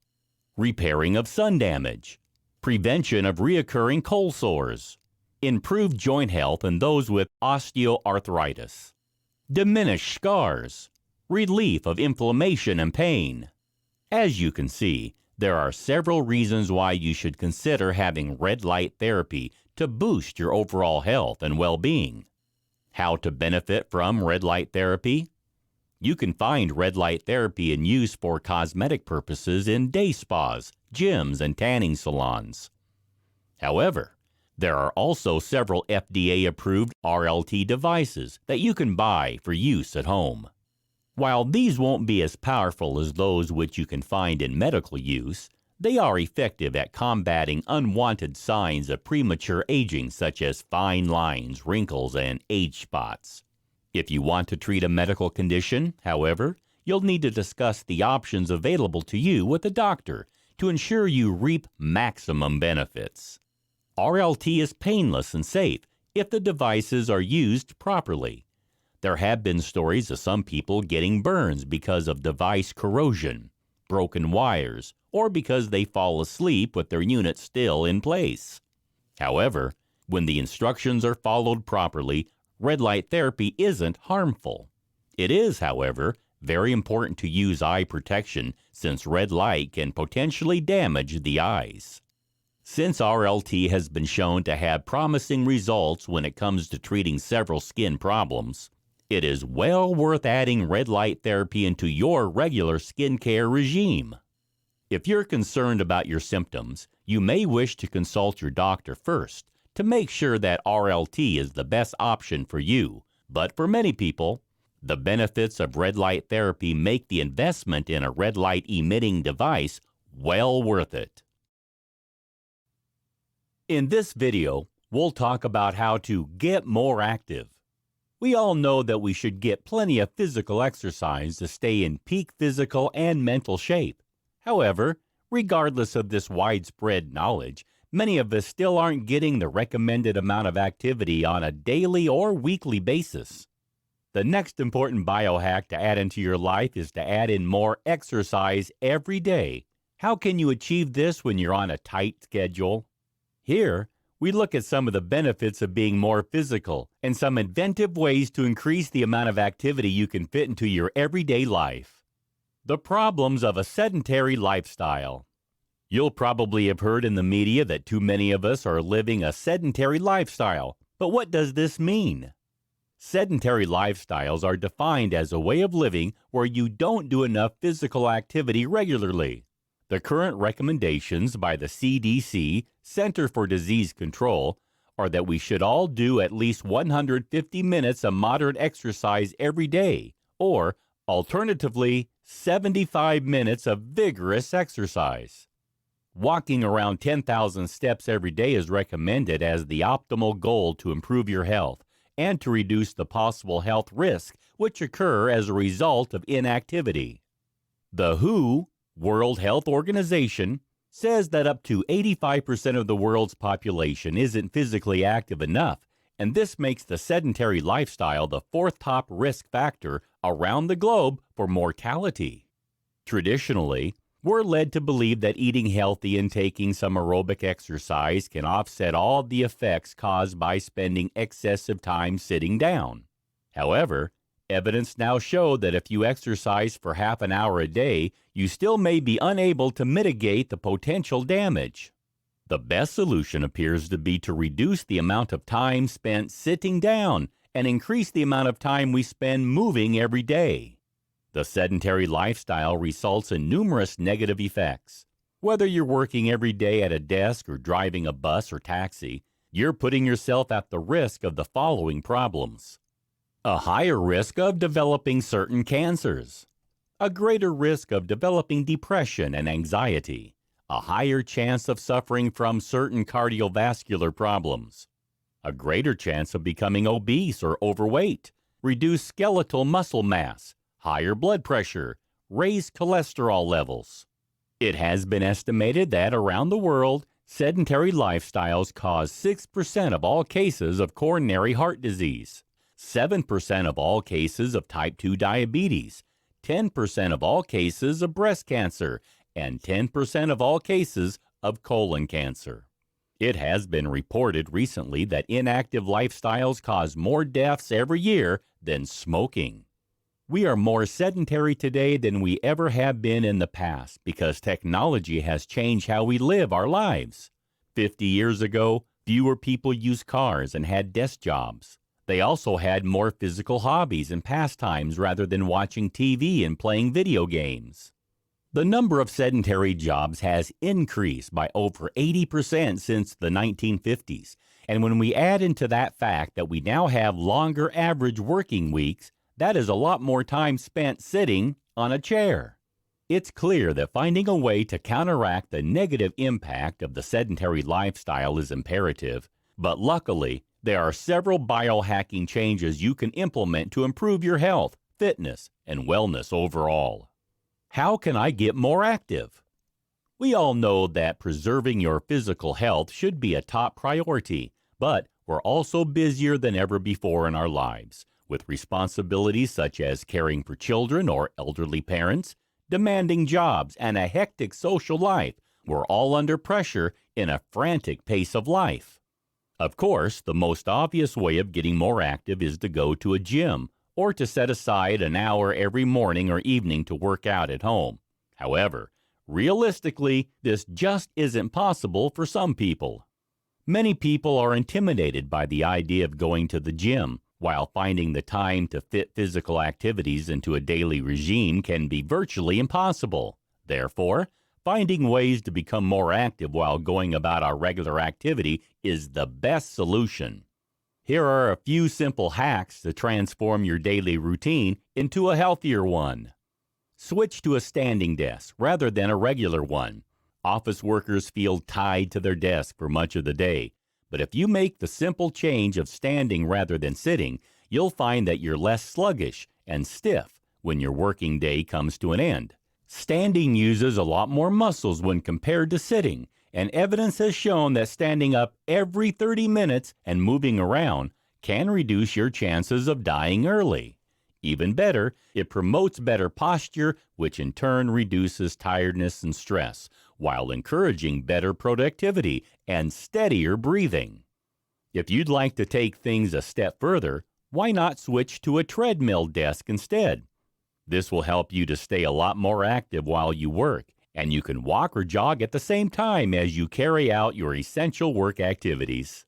repairing of sun damage, prevention of recurring cold sores, improved joint health in those with osteoarthritis, diminished scars, relief of inflammation and pain. As you can see, there are several reasons why you should consider having red light therapy to boost your overall health and well-being. How to benefit from red light therapy? You can find red light therapy in use for cosmetic purposes in day spas, gyms, and tanning salons. However, there are also several FDA-approved RLT devices that you can buy for use at home. While these won't be as powerful as those which you can find in medical use, they are effective at combating unwanted signs of premature aging such as fine lines, wrinkles, and age spots. If you want to treat a medical condition, however, you'll need to discuss the options available to you with a doctor to ensure you reap maximum benefits. RLT is painless and safe if the devices are used properly. There have been stories of some people getting burns because of device corrosion, broken wires, or because they fall asleep with their unit still in place. However, when the instructions are followed properly, red light therapy isn't harmful. It is, however, very important to use eye protection since red light can potentially damage the eyes. Since RLT has been shown to have promising results when it comes to treating several skin problems, it is well worth adding red light therapy into your regular skincare regime. If you're concerned about your symptoms, you may wish to consult your doctor first to make sure that RLT is the best option for you. But for many people, the benefits of red light therapy make the investment in a red light emitting device well worth it. In this video, we'll talk about how to get more active. We all know that we should get plenty of physical exercise to stay in peak physical and mental shape. However, regardless of this widespread knowledge, many of us still aren't getting the recommended amount of activity on a daily or weekly basis. The next important biohack to add into your life is to add in more exercise every day. How can you achieve this when you're on a tight schedule? Here, we look at some of the benefits of being more physical and some inventive ways to increase the amount of activity you can fit into your everyday life. The problems of a sedentary lifestyle. You'll probably have heard in the media that too many of us are living a sedentary lifestyle. But what does this mean? Sedentary lifestyles are defined as a way of living where you don't do enough physical activity regularly. The current recommendations by the CDC, Center for Disease Control, are that we should all do at least 150 minutes of moderate exercise every day, or, alternatively, 75 minutes of vigorous exercise. Walking around 10,000 steps every day is recommended as the optimal goal to improve your health and to reduce the possible health risks which occur as a result of inactivity. The WHO, World Health Organization, says that up to 85% of the world's population isn't physically active enough, and this makes the sedentary lifestyle the fourth top risk factor around the globe for mortality. Traditionally, we're led to believe that eating healthy and taking some aerobic exercise can offset all the effects caused by spending excessive time sitting down. However, evidence now show that if you exercise for half an hour a day, you still may be unable to mitigate the potential damage. The best solution appears to be to reduce the amount of time spent sitting down and increase the amount of time we spend moving every day. The sedentary lifestyle results in numerous negative effects. Whether you're working every day at a desk or driving a bus or taxi, you're putting yourself at the risk of the following problems: a higher risk of developing certain cancers, a greater risk of developing depression and anxiety, a higher chance of suffering from certain cardiovascular problems, a greater chance of becoming obese or overweight, reduced skeletal muscle mass, higher blood pressure, raised cholesterol levels. It has been estimated that around the world, sedentary lifestyles cause 6% of all cases of coronary heart disease, 7% of all cases of type 2 diabetes, 10% of all cases of breast cancer, and 10% of all cases of colon cancer. It has been reported recently that inactive lifestyles cause more deaths every year than smoking. We are more sedentary today than we ever have been in the past because technology has changed how we live our lives. 50 years ago, fewer people used cars and had desk jobs. They also had more physical hobbies and pastimes rather than watching TV and playing video games. The number of sedentary jobs has increased by over 80% since the 1950s, and when we add into that fact that we now have longer average working weeks, that is a lot more time spent sitting on a chair. It's clear that finding a way to counteract the negative impact of the sedentary lifestyle is imperative, but luckily, there are several biohacking changes you can implement to improve your health, fitness, and wellness overall. How can I get more active? We all know that preserving your physical health should be a top priority, but we're also busier than ever before in our lives, with responsibilities such as caring for children or elderly parents, demanding jobs, and a hectic social life. We're all under pressure in a frantic pace of life. Of course, the most obvious way of getting more active is to go to a gym or to set aside an hour every morning or evening to work out at home. However, realistically, this just isn't possible for some people. Many people are intimidated by the idea of going to the gym, while finding the time to fit physical activities into a daily regime can be virtually impossible. Therefore, finding ways to become more active while going about our regular activity is the best solution. Here are a few simple hacks to transform your daily routine into a healthier one. Switch to a standing desk rather than a regular one. Office workers feel tied to their desk for much of the day. But if you make the simple change of standing rather than sitting, you'll find that you're less sluggish and stiff when your working day comes to an end. Standing uses a lot more muscles when compared to sitting, and evidence has shown that standing up every 30 minutes and moving around can reduce your chances of dying early. Even better, it promotes better posture, which in turn reduces tiredness and stress, while encouraging better productivity and steadier breathing. If you'd like to take things a step further, why not switch to a treadmill desk instead? This will help you to stay a lot more active while you work, and you can walk or jog at the same time as you carry out your essential work activities.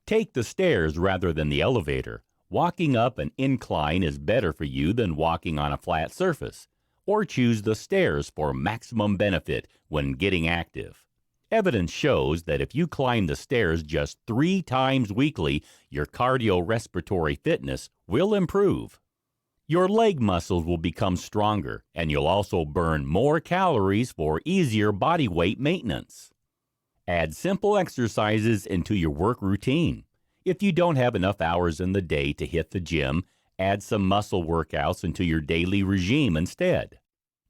Take the stairs rather than the elevator. Walking up an incline is better for you than walking on a flat surface. Or choose the stairs for maximum benefit when getting active. Evidence shows that if you climb the stairs just 3 times weekly, your cardiorespiratory fitness will improve. Your leg muscles will become stronger, and you'll also burn more calories for easier body weight maintenance. Add simple exercises into your work routine. If you don't have enough hours in the day to hit the gym, add some muscle workouts into your daily regime instead.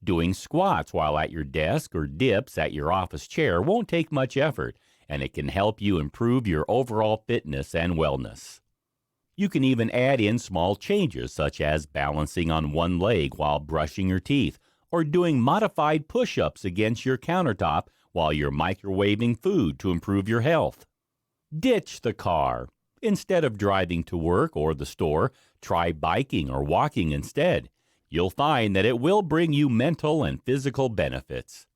Doing squats while at your desk or dips at your office chair won't take much effort, and it can help you improve your overall fitness and wellness. You can even add in small changes such as balancing on one leg while brushing your teeth or doing modified push-ups against your countertop while you're microwaving food to improve your health. Ditch the car. Instead of driving to work or the store, try biking or walking instead. You'll find that it will bring you mental and physical benefits.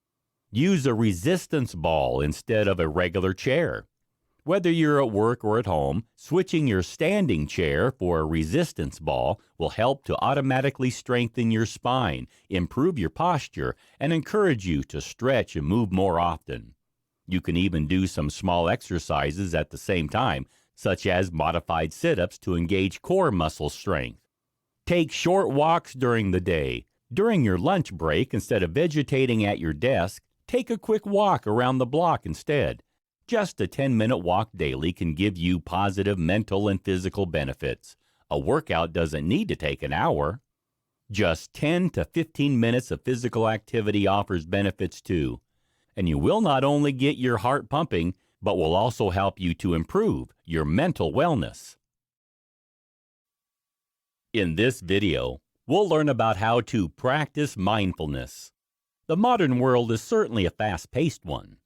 Use a resistance ball instead of a regular chair. Whether you're at work or at home, switching your standing chair for a resistance ball will help to automatically strengthen your spine, improve your posture, and encourage you to stretch and move more often. You can even do some small exercises at the same time, such as modified sit-ups to engage core muscle strength. Take short walks during the day. During your lunch break, instead of vegetating at your desk, take a quick walk around the block instead. Just a 10-minute walk daily can give you positive mental and physical benefits. A workout doesn't need to take an hour. Just 10 to 15 minutes of physical activity offers benefits too. And you will not only get your heart pumping, but will also help you to improve your mental wellness. In this video, we'll learn about how to practice mindfulness. The modern world is certainly a fast-paced one.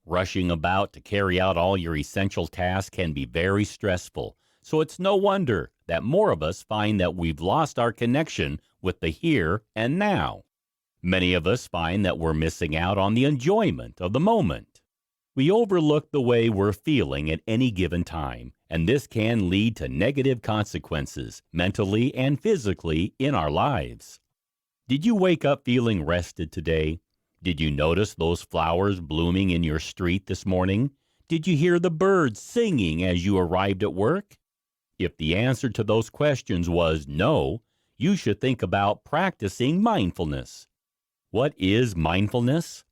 Rushing about to carry out all your essential tasks can be very stressful, so it's no wonder that more of us find that we've lost our connection with the here and now. Many of us find that we're missing out on the enjoyment of the moment. We overlook the way we're feeling at any given time, and this can lead to negative consequences, mentally and physically, in our lives. Did you wake up feeling rested today? Did you notice those flowers blooming in your street this morning? Did you hear the birds singing as you arrived at work? If the answer to those questions was no, you should think about practicing mindfulness. What is mindfulness?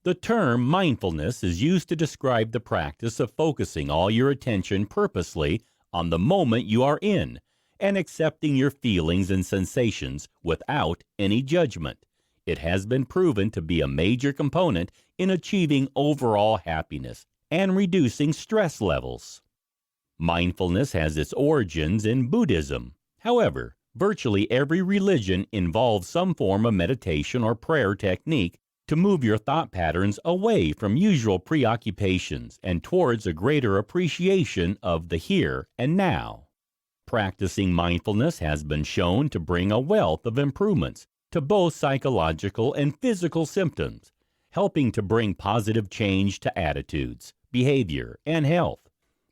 The term mindfulness is used to describe the practice of focusing all your attention purposely on the moment you are in and accepting your feelings and sensations without any judgment. It has been proven to be a major component in achieving overall happiness and reducing stress levels. Mindfulness has its origins in Buddhism. However, virtually every religion involves some form of meditation or prayer technique to move your thought patterns away from usual preoccupations and towards a greater appreciation of the here and now. Practicing mindfulness has been shown to bring a wealth of improvements to both psychological and physical symptoms, helping to bring positive change to attitudes, behavior, and health.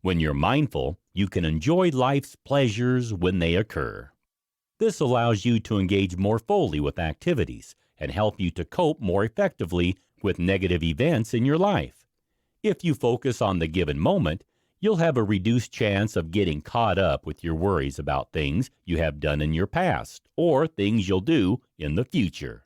When you're mindful, you can enjoy life's pleasures when they occur. This allows you to engage more fully with activities and help you to cope more effectively with negative events in your life. If you focus on the given moment, you'll have a reduced chance of getting caught up with your worries about things you have done in your past or things you'll do in the future.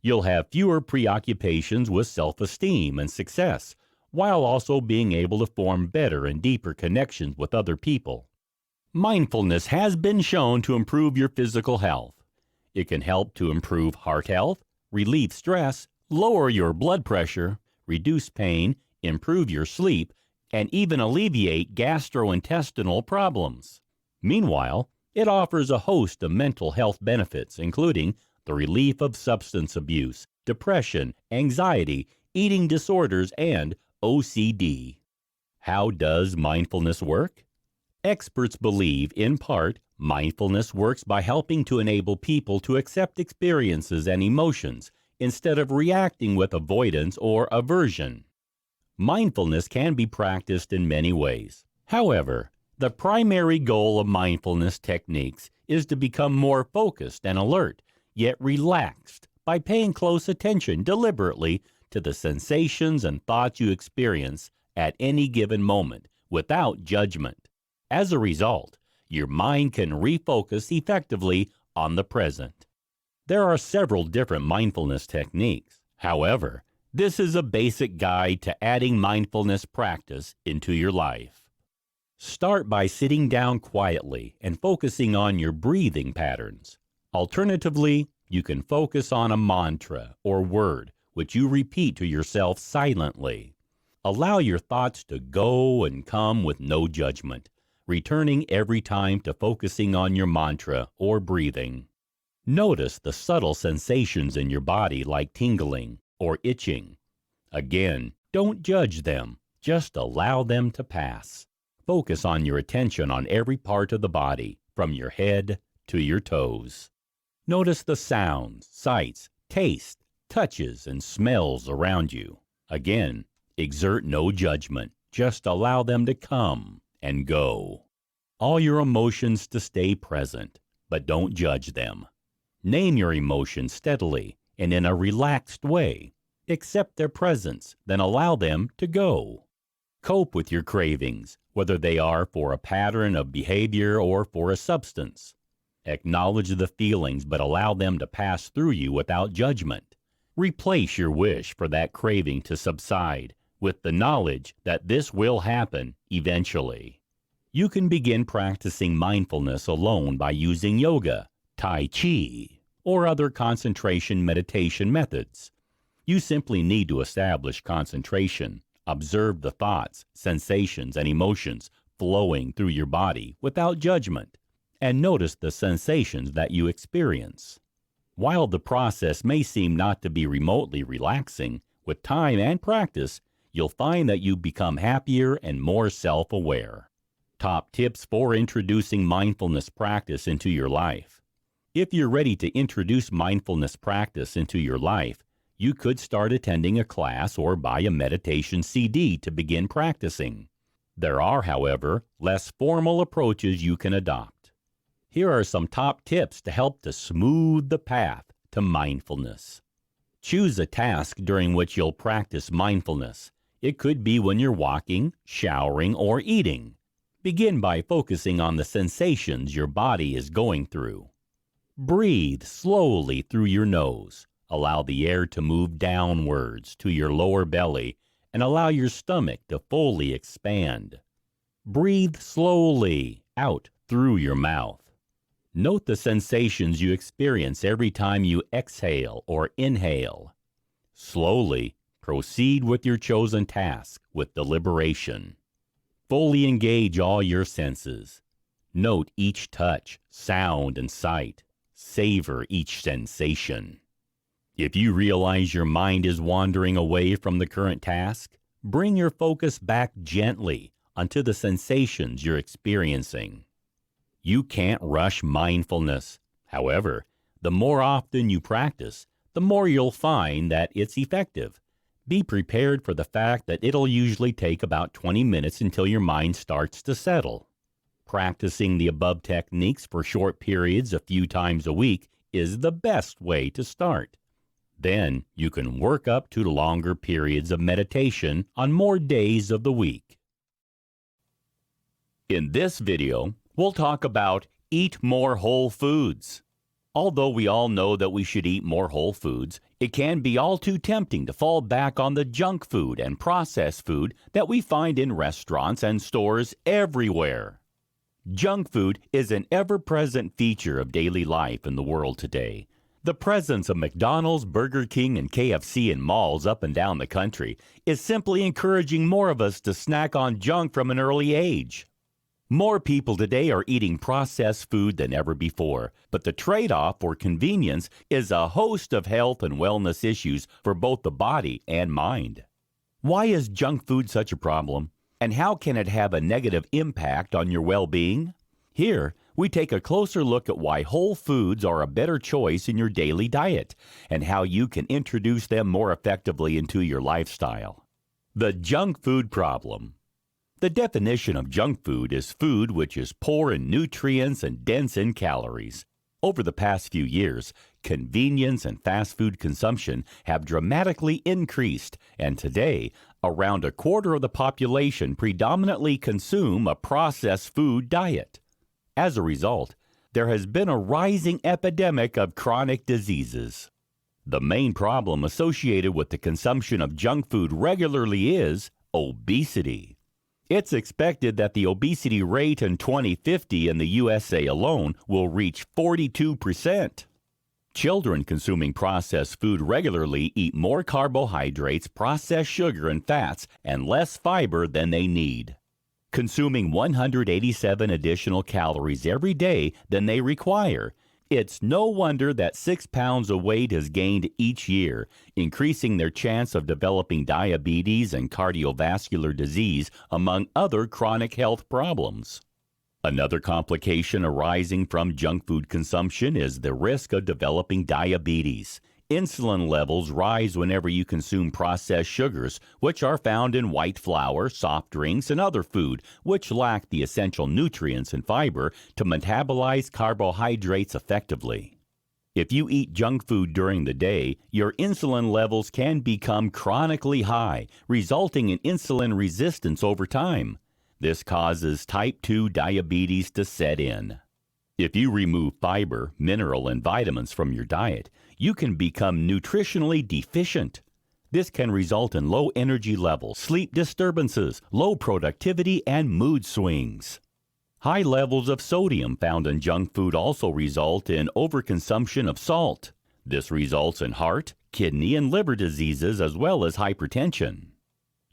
You'll have fewer preoccupations with self-esteem and success, while also being able to form better and deeper connections with other people. Mindfulness has been shown to improve your physical health. It can help to improve heart health, relieve stress, lower your blood pressure, reduce pain, improve your sleep, and even alleviate gastrointestinal problems. Meanwhile, it offers a host of mental health benefits, including the relief of substance abuse, depression, anxiety, eating disorders, and OCD. How does mindfulness work? Experts believe, in part, mindfulness works by helping to enable people to accept experiences and emotions instead of reacting with avoidance or aversion. Mindfulness can be practiced in many ways. However, the primary goal of mindfulness techniques is to become more focused and alert, yet relaxed, by paying close attention deliberately to the sensations and thoughts you experience at any given moment without judgment. As a result, your mind can refocus effectively on the present. There are several different mindfulness techniques. However, this is a basic guide to adding mindfulness practice into your life. Start by sitting down quietly and focusing on your breathing patterns. Alternatively, you can focus on a mantra or word which you repeat to yourself silently. Allow your thoughts to go and come with no judgment, returning every time to focusing on your mantra or breathing. Notice the subtle sensations in your body like tingling or itching. Again, don't judge them, just allow them to pass. Focus on your attention on every part of the body, from your head to your toes. Notice the sounds, sights, tastes, touches, and smells around you. Again, exert no judgment, just allow them to come and go. All your emotions to stay present, but don't judge them. Name your emotions steadily and in a relaxed way. Accept their presence, then allow them to go. Cope with your cravings, whether they are for a pattern of behavior or for a substance. Acknowledge the feelings, but allow them to pass through you without judgment. Replace your wish for that craving to subside with the knowledge that this will happen eventually. You can begin practicing mindfulness alone by using yoga, Tai Chi, or other concentration meditation methods. You simply need to establish concentration, observe the thoughts, sensations, and emotions flowing through your body without judgment, and notice the sensations that you experience. While the process may seem not to be remotely relaxing, with time and practice, you'll find that you become happier and more self-aware. Top tips for introducing mindfulness practice into your life. If you're ready to introduce mindfulness practice into your life, you could start attending a class or buy a meditation CD to begin practicing. There are, however, less formal approaches you can adopt. Here are some top tips to help to smooth the path to mindfulness. Choose a task during which you'll practice mindfulness. It could be when you're walking, showering, or eating. Begin by focusing on the sensations your body is going through. Breathe slowly through your nose. Allow the air to move downwards to your lower belly and allow your stomach to fully expand. Breathe slowly out through your mouth. Note the sensations you experience every time you exhale or inhale. Slowly proceed with your chosen task with deliberation. Fully engage all your senses. Note each touch, sound, and sight. Savor each sensation. If you realize your mind is wandering away from the current task, bring your focus back gently onto the sensations you're experiencing. You can't rush mindfulness. However, the more often you practice, the more you'll find that it's effective. Be prepared for the fact that it'll usually take about 20 minutes until your mind starts to settle. Practicing the above techniques for short periods a few times a week is the best way to start. Then you can work up to longer periods of meditation on more days of the week. In this video, we'll talk about eat more whole foods. Although we all know that we should eat more whole foods, it can be all too tempting to fall back on the junk food and processed food that we find in restaurants and stores everywhere. Junk food is an ever-present feature of daily life in the world today. The presence of McDonald's, Burger King, and KFC in malls up and down the country is simply encouraging more of us to snack on junk from an early age. More people today are eating processed food than ever before, but the trade-off for convenience is a host of health and wellness issues for both the body and mind. Why is junk food such a problem? And how can it have a negative impact on your well-being? Here, we take a closer look at why whole foods are a better choice in your daily diet and how you can introduce them more effectively into your lifestyle. The junk food problem. The definition of junk food is food which is poor in nutrients and dense in calories. Over the past few years, convenience and fast food consumption have dramatically increased, and today, around a quarter of the population predominantly consume a processed food diet. As a result, there has been a rising epidemic of chronic diseases. The main problem associated with the consumption of junk food regularly is obesity. It's expected that the obesity rate in 2050 in the USA alone will reach 42%. Children consuming processed food regularly eat more carbohydrates, processed sugar, and fats, and less fiber than they need, consuming 187 additional calories every day than they require. It's no wonder that 6 pounds of weight is gained each year, increasing their chance of developing diabetes and cardiovascular disease, among other chronic health problems. Another complication arising from junk food consumption is the risk of developing diabetes. Insulin levels rise whenever you consume processed sugars, which are found in white flour, soft drinks, and other food, which lack the essential nutrients and fiber to metabolize carbohydrates effectively. If you eat junk food during the day, your insulin levels can become chronically high, resulting in insulin resistance over time. This causes type 2 diabetes to set in. If you remove fiber, mineral, and vitamins from your diet, you can become nutritionally deficient. This can result in low energy levels, sleep disturbances, low productivity, and mood swings. High levels of sodium found in junk food also result in overconsumption of salt. This results in heart, kidney, and liver diseases as well as hypertension.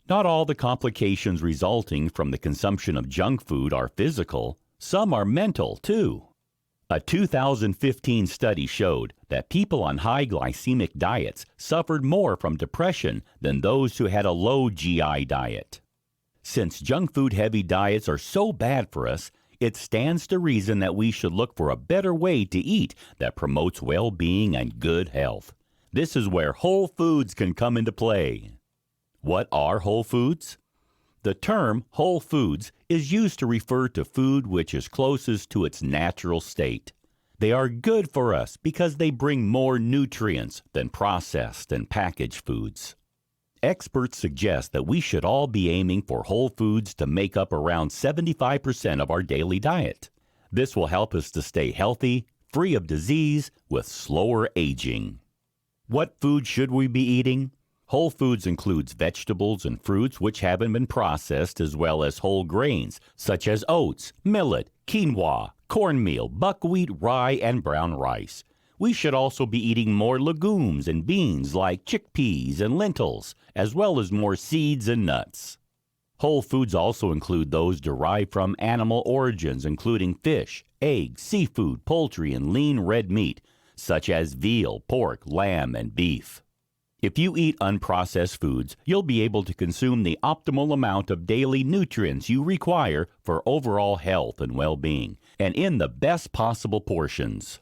Not all the complications resulting from the consumption of junk food are physical. Some are mental, too. A 2015 study showed that people on high glycemic diets suffered more from depression than those who had a low GI diet. Since junk food heavy diets are so bad for us, it stands to reason that we should look for a better way to eat that promotes well-being and good health. This is where whole foods can come into play. What are whole foods? The term whole foods is used to refer to food which is closest to its natural state. They are good for us because they bring more nutrients than processed and packaged foods. Experts suggest that we should all be aiming for whole foods to make up around 75% of our daily diet. This will help us to stay healthy, free of disease, with slower aging. What food should we be eating? Whole foods includes vegetables and fruits which haven't been processed, as well as whole grains such as oats, millet, quinoa, cornmeal, buckwheat, rye, and brown rice. We should also be eating more legumes and beans like chickpeas and lentils, as well as more seeds and nuts. Whole foods also include those derived from animal origins, including fish, eggs, seafood, poultry, and lean red meat, such as veal, pork, lamb, and beef. If you eat unprocessed foods, you'll be able to consume the optimal amount of daily nutrients you require for overall health and well-being, and in the best possible portions.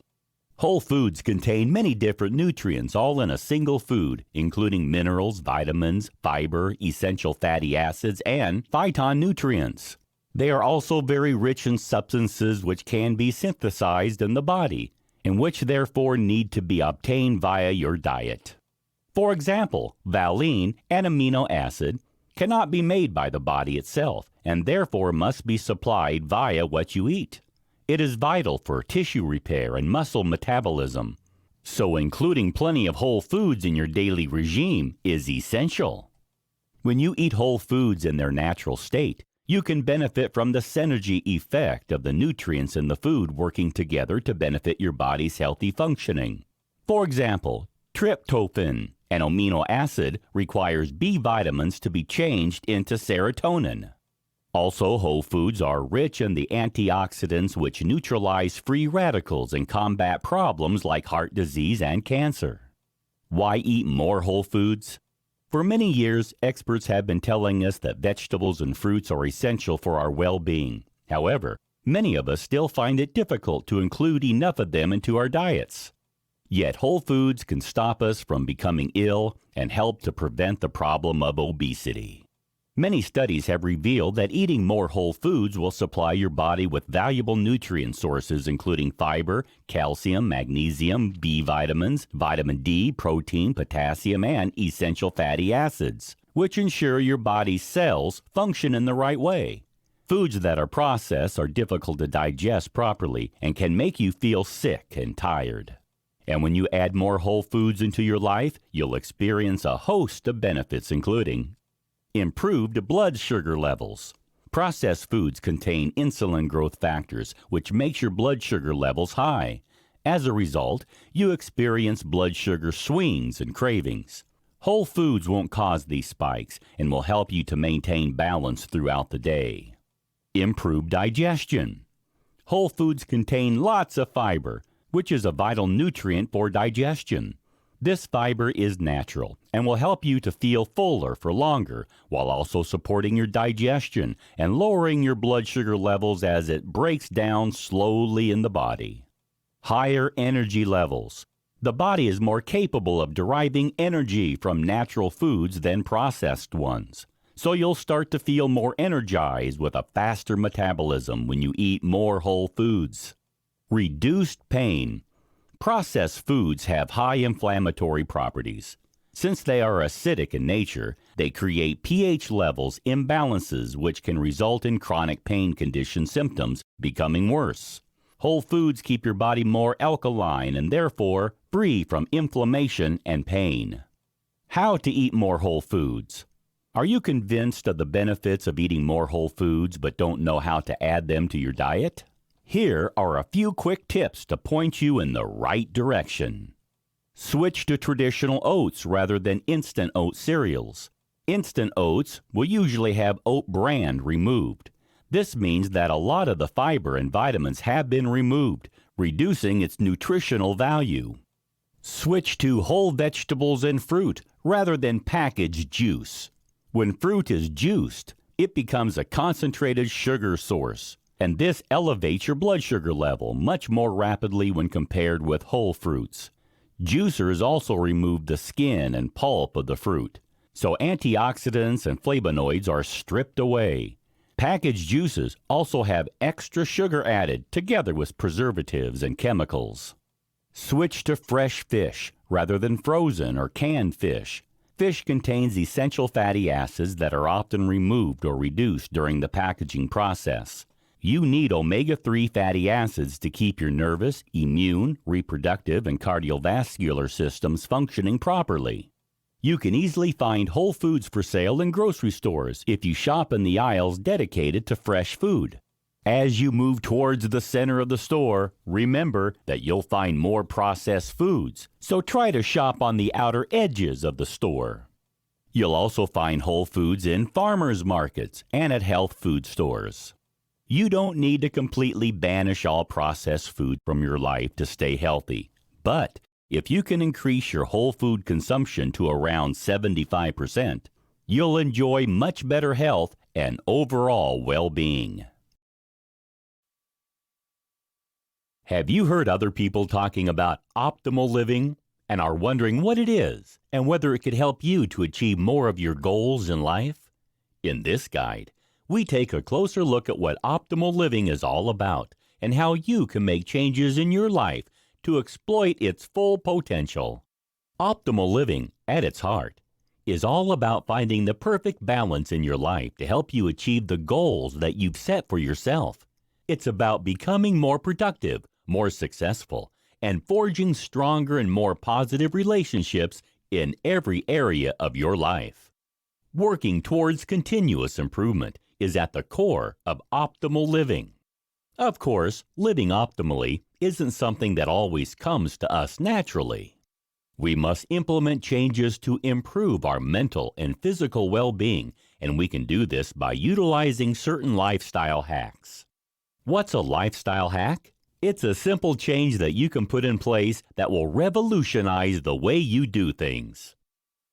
Whole foods contain many different nutrients all in a single food, including minerals, vitamins, fiber, essential fatty acids, and phytonutrients. They are also very rich in substances which can be synthesized in the body, and which therefore need to be obtained via your diet. For example, valine, an amino acid, cannot be made by the body itself and therefore must be supplied via what you eat. It is vital for tissue repair and muscle metabolism, so including plenty of whole foods in your daily regime is essential. When you eat whole foods in their natural state, You can benefit from the synergy effect of the nutrients in the food working together to benefit your body's healthy functioning. For example, tryptophan, an amino acid, requires B vitamins to be changed into serotonin. Also, whole foods are rich in the antioxidants which neutralize free radicals and combat problems like heart disease and cancer. Why eat more whole foods? For many years, experts have been telling us that vegetables and fruits are essential for our well-being. However, many of us still find it difficult to include enough of them into our diets. Yet whole foods can stop us from becoming ill and help to prevent the problem of obesity. Many studies have revealed that eating more whole foods will supply your body with valuable nutrient sources including fiber, calcium, magnesium, B vitamins, vitamin D, protein, potassium, and essential fatty acids, which ensure your body's cells function in the right way. Foods that are processed are difficult to digest properly and can make you feel sick and tired. And when you add more whole foods into your life, you'll experience a host of benefits including improved blood sugar levels. Processed foods contain insulin growth factors, which makes your blood sugar levels high. As a result, you experience blood sugar swings and cravings. Whole foods won't cause these spikes and will help you to maintain balance throughout the day. Improved digestion. Whole foods contain lots of fiber, which is a vital nutrient for digestion. This fiber is natural and will help you to feel fuller for longer while also supporting your digestion and lowering your blood sugar levels as it breaks down slowly in the body. Higher energy levels. The body is more capable of deriving energy from natural foods than processed ones. So you'll start to feel more energized with a faster metabolism when you eat more whole foods. Reduced pain. Processed foods have high inflammatory properties. Since they are acidic in nature, they create pH levels imbalances which can result in chronic pain condition symptoms becoming worse. Whole foods keep your body more alkaline and therefore free from inflammation and pain. How to eat more whole foods. Are you convinced of the benefits of eating more whole foods but don't know how to add them to your diet? Here are a few quick tips to point you in the right direction. Switch to traditional oats rather than instant oat cereals. Instant oats will usually have oat bran removed. This means that a lot of the fiber and vitamins have been removed, reducing its nutritional value. Switch to whole vegetables and fruit rather than packaged juice. When fruit is juiced, it becomes a concentrated sugar source, and this elevates your blood sugar level much more rapidly when compared with whole fruits. Juicers also remove the skin and pulp of the fruit, so antioxidants and flavonoids are stripped away. Packaged juices also have extra sugar added together with preservatives and chemicals. Switch to fresh fish rather than frozen or canned fish. Fish contains essential fatty acids that are often removed or reduced during the packaging process. You need omega-3 fatty acids to keep your nervous, immune, reproductive, and cardiovascular systems functioning properly. You can easily find whole foods for sale in grocery stores if you shop in the aisles dedicated to fresh food. As you move towards the center of the store, remember that you'll find more processed foods, so try to shop on the outer edges of the store. You'll also find whole foods in farmers markets and at health food stores. You don't need to completely banish all processed food from your life to stay healthy, but if you can increase your whole food consumption to around 75%, you'll enjoy much better health and overall well-being. Have you heard other people talking about optimal living and are wondering what it is and whether it could help you to achieve more of your goals in life? In this guide, we take a closer look at what optimal living is all about and how you can make changes in your life to exploit its full potential. Optimal living, at its heart, is all about finding the perfect balance in your life to help you achieve the goals that you've set for yourself. It's about becoming more productive, more successful, and forging stronger and more positive relationships in every area of your life. Working towards continuous improvement is at the core of optimal living. Of course, living optimally isn't something that always comes to us naturally. We must implement changes to improve our mental and physical well-being, and we can do this by utilizing certain lifestyle hacks. What's a lifestyle hack? It's a simple change that you can put in place that will revolutionize the way you do things.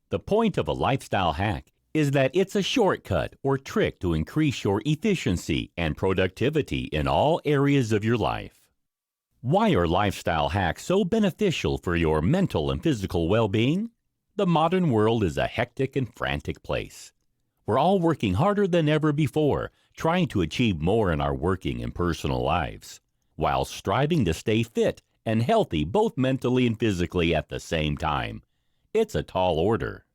The point of a lifestyle hack is that it's a shortcut or trick to increase your efficiency and productivity in all areas of your life. Why are lifestyle hacks so beneficial for your mental and physical well-being? The modern world is a hectic and frantic place. We're all working harder than ever before, trying to achieve more in our working and personal lives, while striving to stay fit and healthy both mentally and physically at the same time. It's a tall order.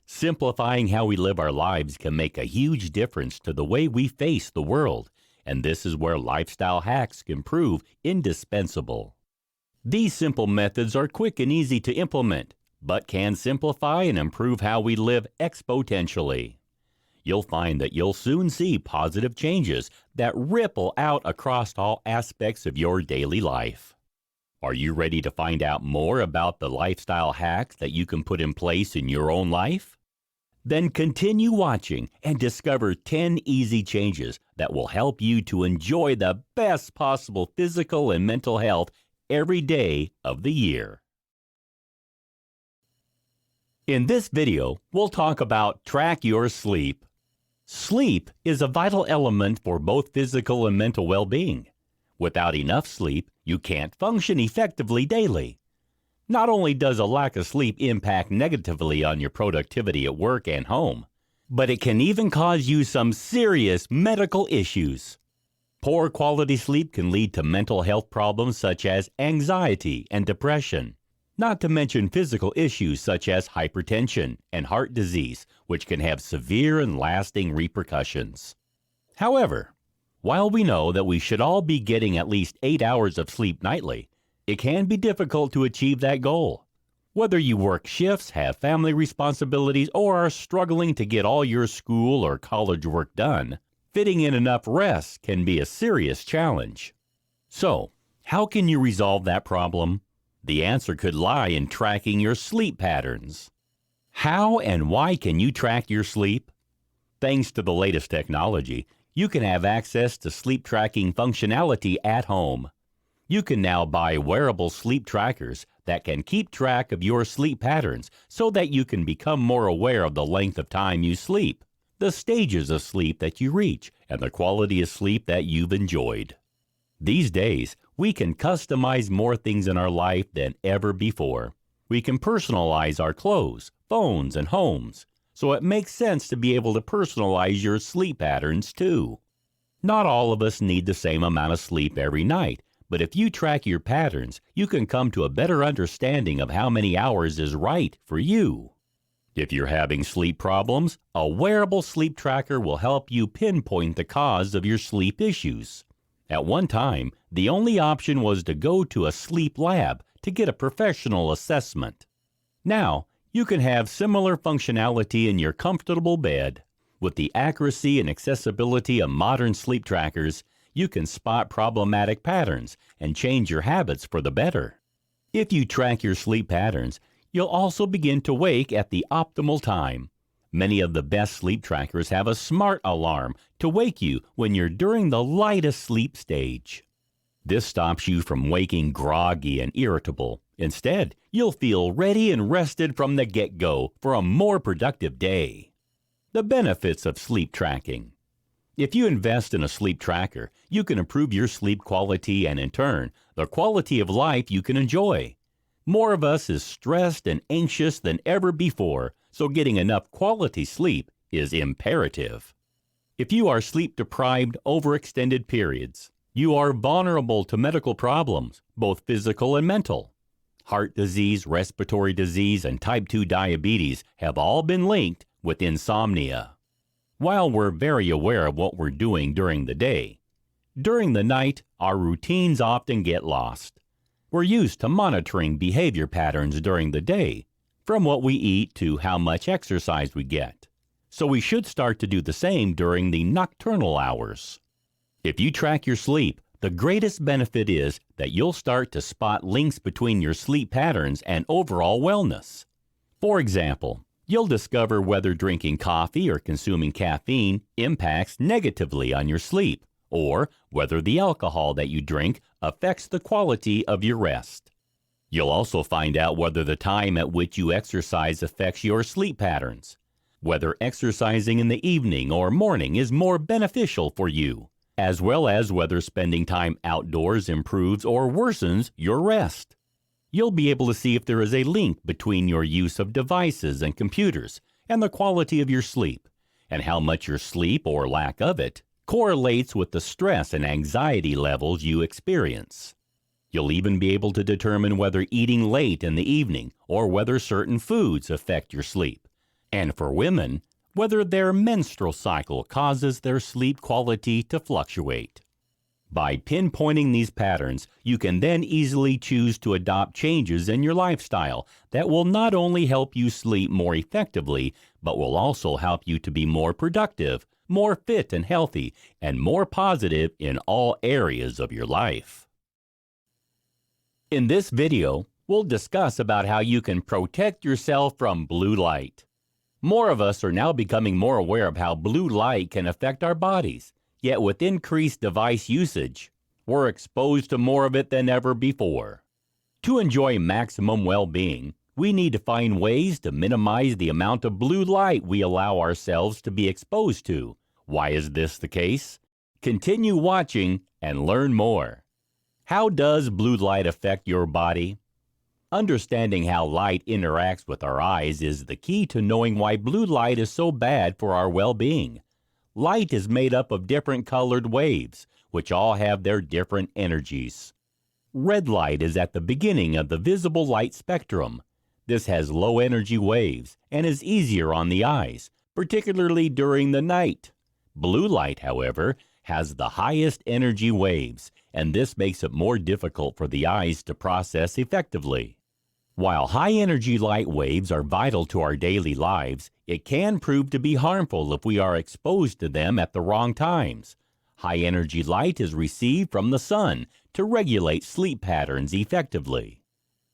Simplifying how we live our lives can make a huge difference to the way we face the world, and this is where lifestyle hacks can prove indispensable. These simple methods are quick and easy to implement, but can simplify and improve how we live exponentially. You'll find that you'll soon see positive changes that ripple out across all aspects of your daily life. Are you ready to find out more about the lifestyle hacks that you can put in place in your own life? Then continue watching and discover 10 easy changes that will help you to enjoy the best possible physical and mental health every day of the year. In this video, we'll talk about track your sleep. Sleep is a vital element for both physical and mental well-being. Without enough sleep, you can't function effectively daily. Not only does a lack of sleep impact negatively on your productivity at work and home, but it can even cause you some serious medical issues. Poor quality sleep can lead to mental health problems such as anxiety and depression, not to mention physical issues such as hypertension and heart disease, which can have severe and lasting repercussions. However, while we know that we should all be getting at least 8 hours of sleep nightly, it can be difficult to achieve that goal. Whether you work shifts, have family responsibilities, or are struggling to get all your school or college work done, fitting in enough rest can be a serious challenge. So, how can you resolve that problem? The answer could lie in tracking your sleep patterns. How and why can you track your sleep? Thanks to the latest technology, you can have access to sleep tracking functionality at home. You can now buy wearable sleep trackers that can keep track of your sleep patterns so that you can become more aware of the length of time you sleep, the stages of sleep that you reach, and the quality of sleep that you've enjoyed. These days, we can customize more things in our life than ever before. We can personalize our clothes, phones, and homes, so it makes sense to be able to personalize your sleep patterns too. Not all of us need the same amount of sleep every night, but if you track your patterns, you can come to a better understanding of how many hours is right for you. If you're having sleep problems, a wearable sleep tracker will help you pinpoint the cause of your sleep issues. At one time, the only option was to go to a sleep lab to get a professional assessment. Now, you can have similar functionality in your comfortable bed. With the accuracy and accessibility of modern sleep trackers, you can spot problematic patterns and change your habits for the better. If you track your sleep patterns, you'll also begin to wake at the optimal time. Many of the best sleep trackers have a smart alarm to wake you when you're during the lightest sleep stage. This stops you from waking groggy and irritable. Instead, you'll feel ready and rested from the get-go for a more productive day. The benefits of sleep tracking. If you invest in a sleep tracker, you can improve your sleep quality and, in turn, the quality of life you can enjoy. More of us is stressed and anxious than ever before, so getting enough quality sleep is imperative. If you are sleep-deprived over extended periods, you are vulnerable to medical problems, both physical and mental. Heart disease, respiratory disease, and type 2 diabetes have all been linked with insomnia. While we're very aware of what we're doing during the day, during the night, our routines often get lost. We're used to monitoring behavior patterns during the day, from what we eat to how much exercise we get. so we should start to do the same during the nocturnal hours. If you track your sleep, the greatest benefit is that you'll start to spot links between your sleep patterns and overall wellness. For example, you'll discover whether drinking coffee or consuming caffeine impacts negatively on your sleep, or whether the alcohol that you drink affects the quality of your rest. You'll also find out whether the time at which you exercise affects your sleep patterns, whether exercising in the evening or morning is more beneficial for you, as well as whether spending time outdoors improves or worsens your rest. You'll be able to see if there is a link between your use of devices and computers and the quality of your sleep, and how much your sleep, or lack of it, correlates with the stress and anxiety levels you experience. You'll even be able to determine whether eating late in the evening or whether certain foods affect your sleep. And for women, whether their menstrual cycle causes their sleep quality to fluctuate. By pinpointing these patterns, you can then easily choose to adopt changes in your lifestyle that will not only help you sleep more effectively, but will also help you to be more productive, more fit and healthy, and more positive in all areas of your life. In this video, we'll discuss about how you can protect yourself from blue light. More of us are now becoming more aware of how blue light can affect our bodies, yet with increased device usage, we're exposed to more of it than ever before. To enjoy maximum well-being, we need to find ways to minimize the amount of blue light we allow ourselves to be exposed to. Why is this the case? Continue watching and learn more. How does blue light affect your body? Understanding how light interacts with our eyes is the key to knowing why blue light is so bad for our well-being. Light is made up of different colored waves, which all have their different energies. Red light is at the beginning of the visible light spectrum. This has low energy waves and is easier on the eyes, particularly during the night. Blue light, however, has the highest energy waves, and this makes it more difficult for the eyes to process effectively. While high-energy light waves are vital to our daily lives, it can prove to be harmful if we are exposed to them at the wrong times. High-energy light is received from the sun to regulate sleep patterns effectively.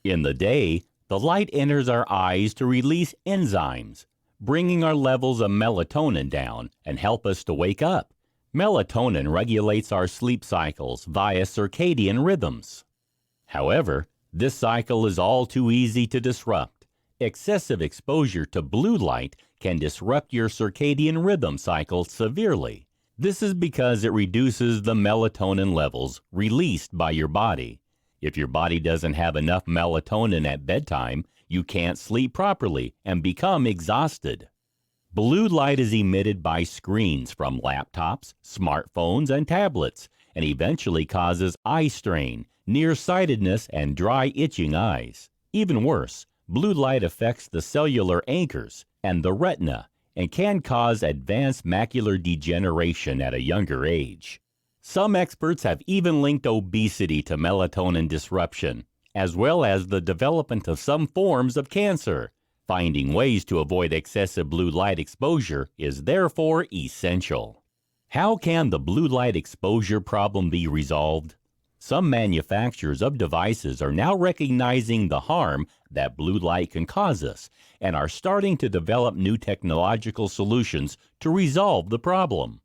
In the day, the light enters our eyes to release enzymes, bringing our levels of melatonin down and help us to wake up. Melatonin regulates our sleep cycles via circadian rhythms. However, this cycle is all too easy to disrupt. Excessive exposure to blue light can disrupt your circadian rhythm cycle severely. This is because it reduces the melatonin levels released by your body. If your body doesn't have enough melatonin at bedtime, you can't sleep properly and become exhausted. Blue light is emitted by screens from laptops, smartphones, and tablets, and eventually causes eye strain, nearsightedness, and dry, itching eyes. Even worse, blue light affects the cellular anchors and the retina and can cause advanced macular degeneration at a younger age. Some experts have even linked obesity to melatonin disruption, as well as the development of some forms of cancer. Finding ways to avoid excessive blue light exposure is therefore essential. How can the blue light exposure problem be resolved? Some manufacturers of devices are now recognizing the harm that blue light can cause us and are starting to develop new technological solutions to resolve the problem.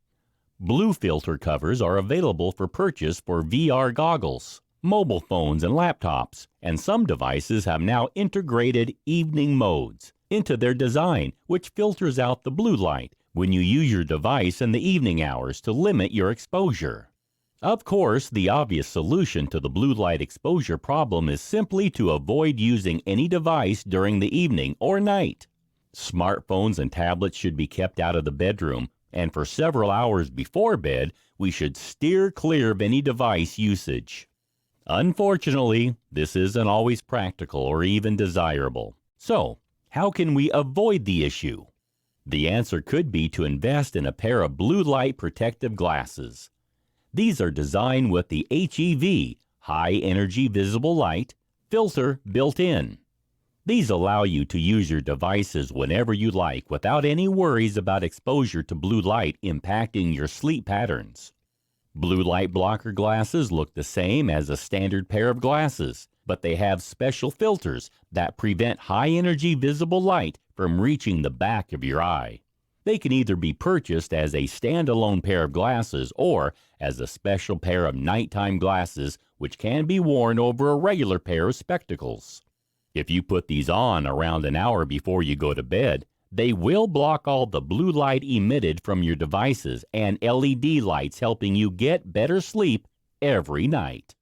Blue filter covers are available for purchase for VR goggles, mobile phones, and laptops, and some devices have now integrated evening modes into their design, which filters out the blue light when you use your device in the evening hours to limit your exposure. Of course, the obvious solution to the blue light exposure problem is simply to avoid using any device during the evening or night. Smartphones and tablets should be kept out of the bedroom, and for several hours before bed, we should steer clear of any device usage. Unfortunately, this isn't always practical or even desirable. So, how can we avoid the issue? The answer could be to invest in a pair of blue light protective glasses. These are designed with the HEV, High Energy Visible Light, filter built in. These allow you to use your devices whenever you like without any worries about exposure to blue light impacting your sleep patterns. Blue light blocker glasses look the same as a standard pair of glasses, but they have special filters that prevent high-energy visible light from reaching the back of your eye. They can either be purchased as a standalone pair of glasses or as a special pair of nighttime glasses which can be worn over a regular pair of spectacles. If you put these on around an hour before you go to bed, they will block all the blue light emitted from your devices and LED lights, helping you get better sleep every night.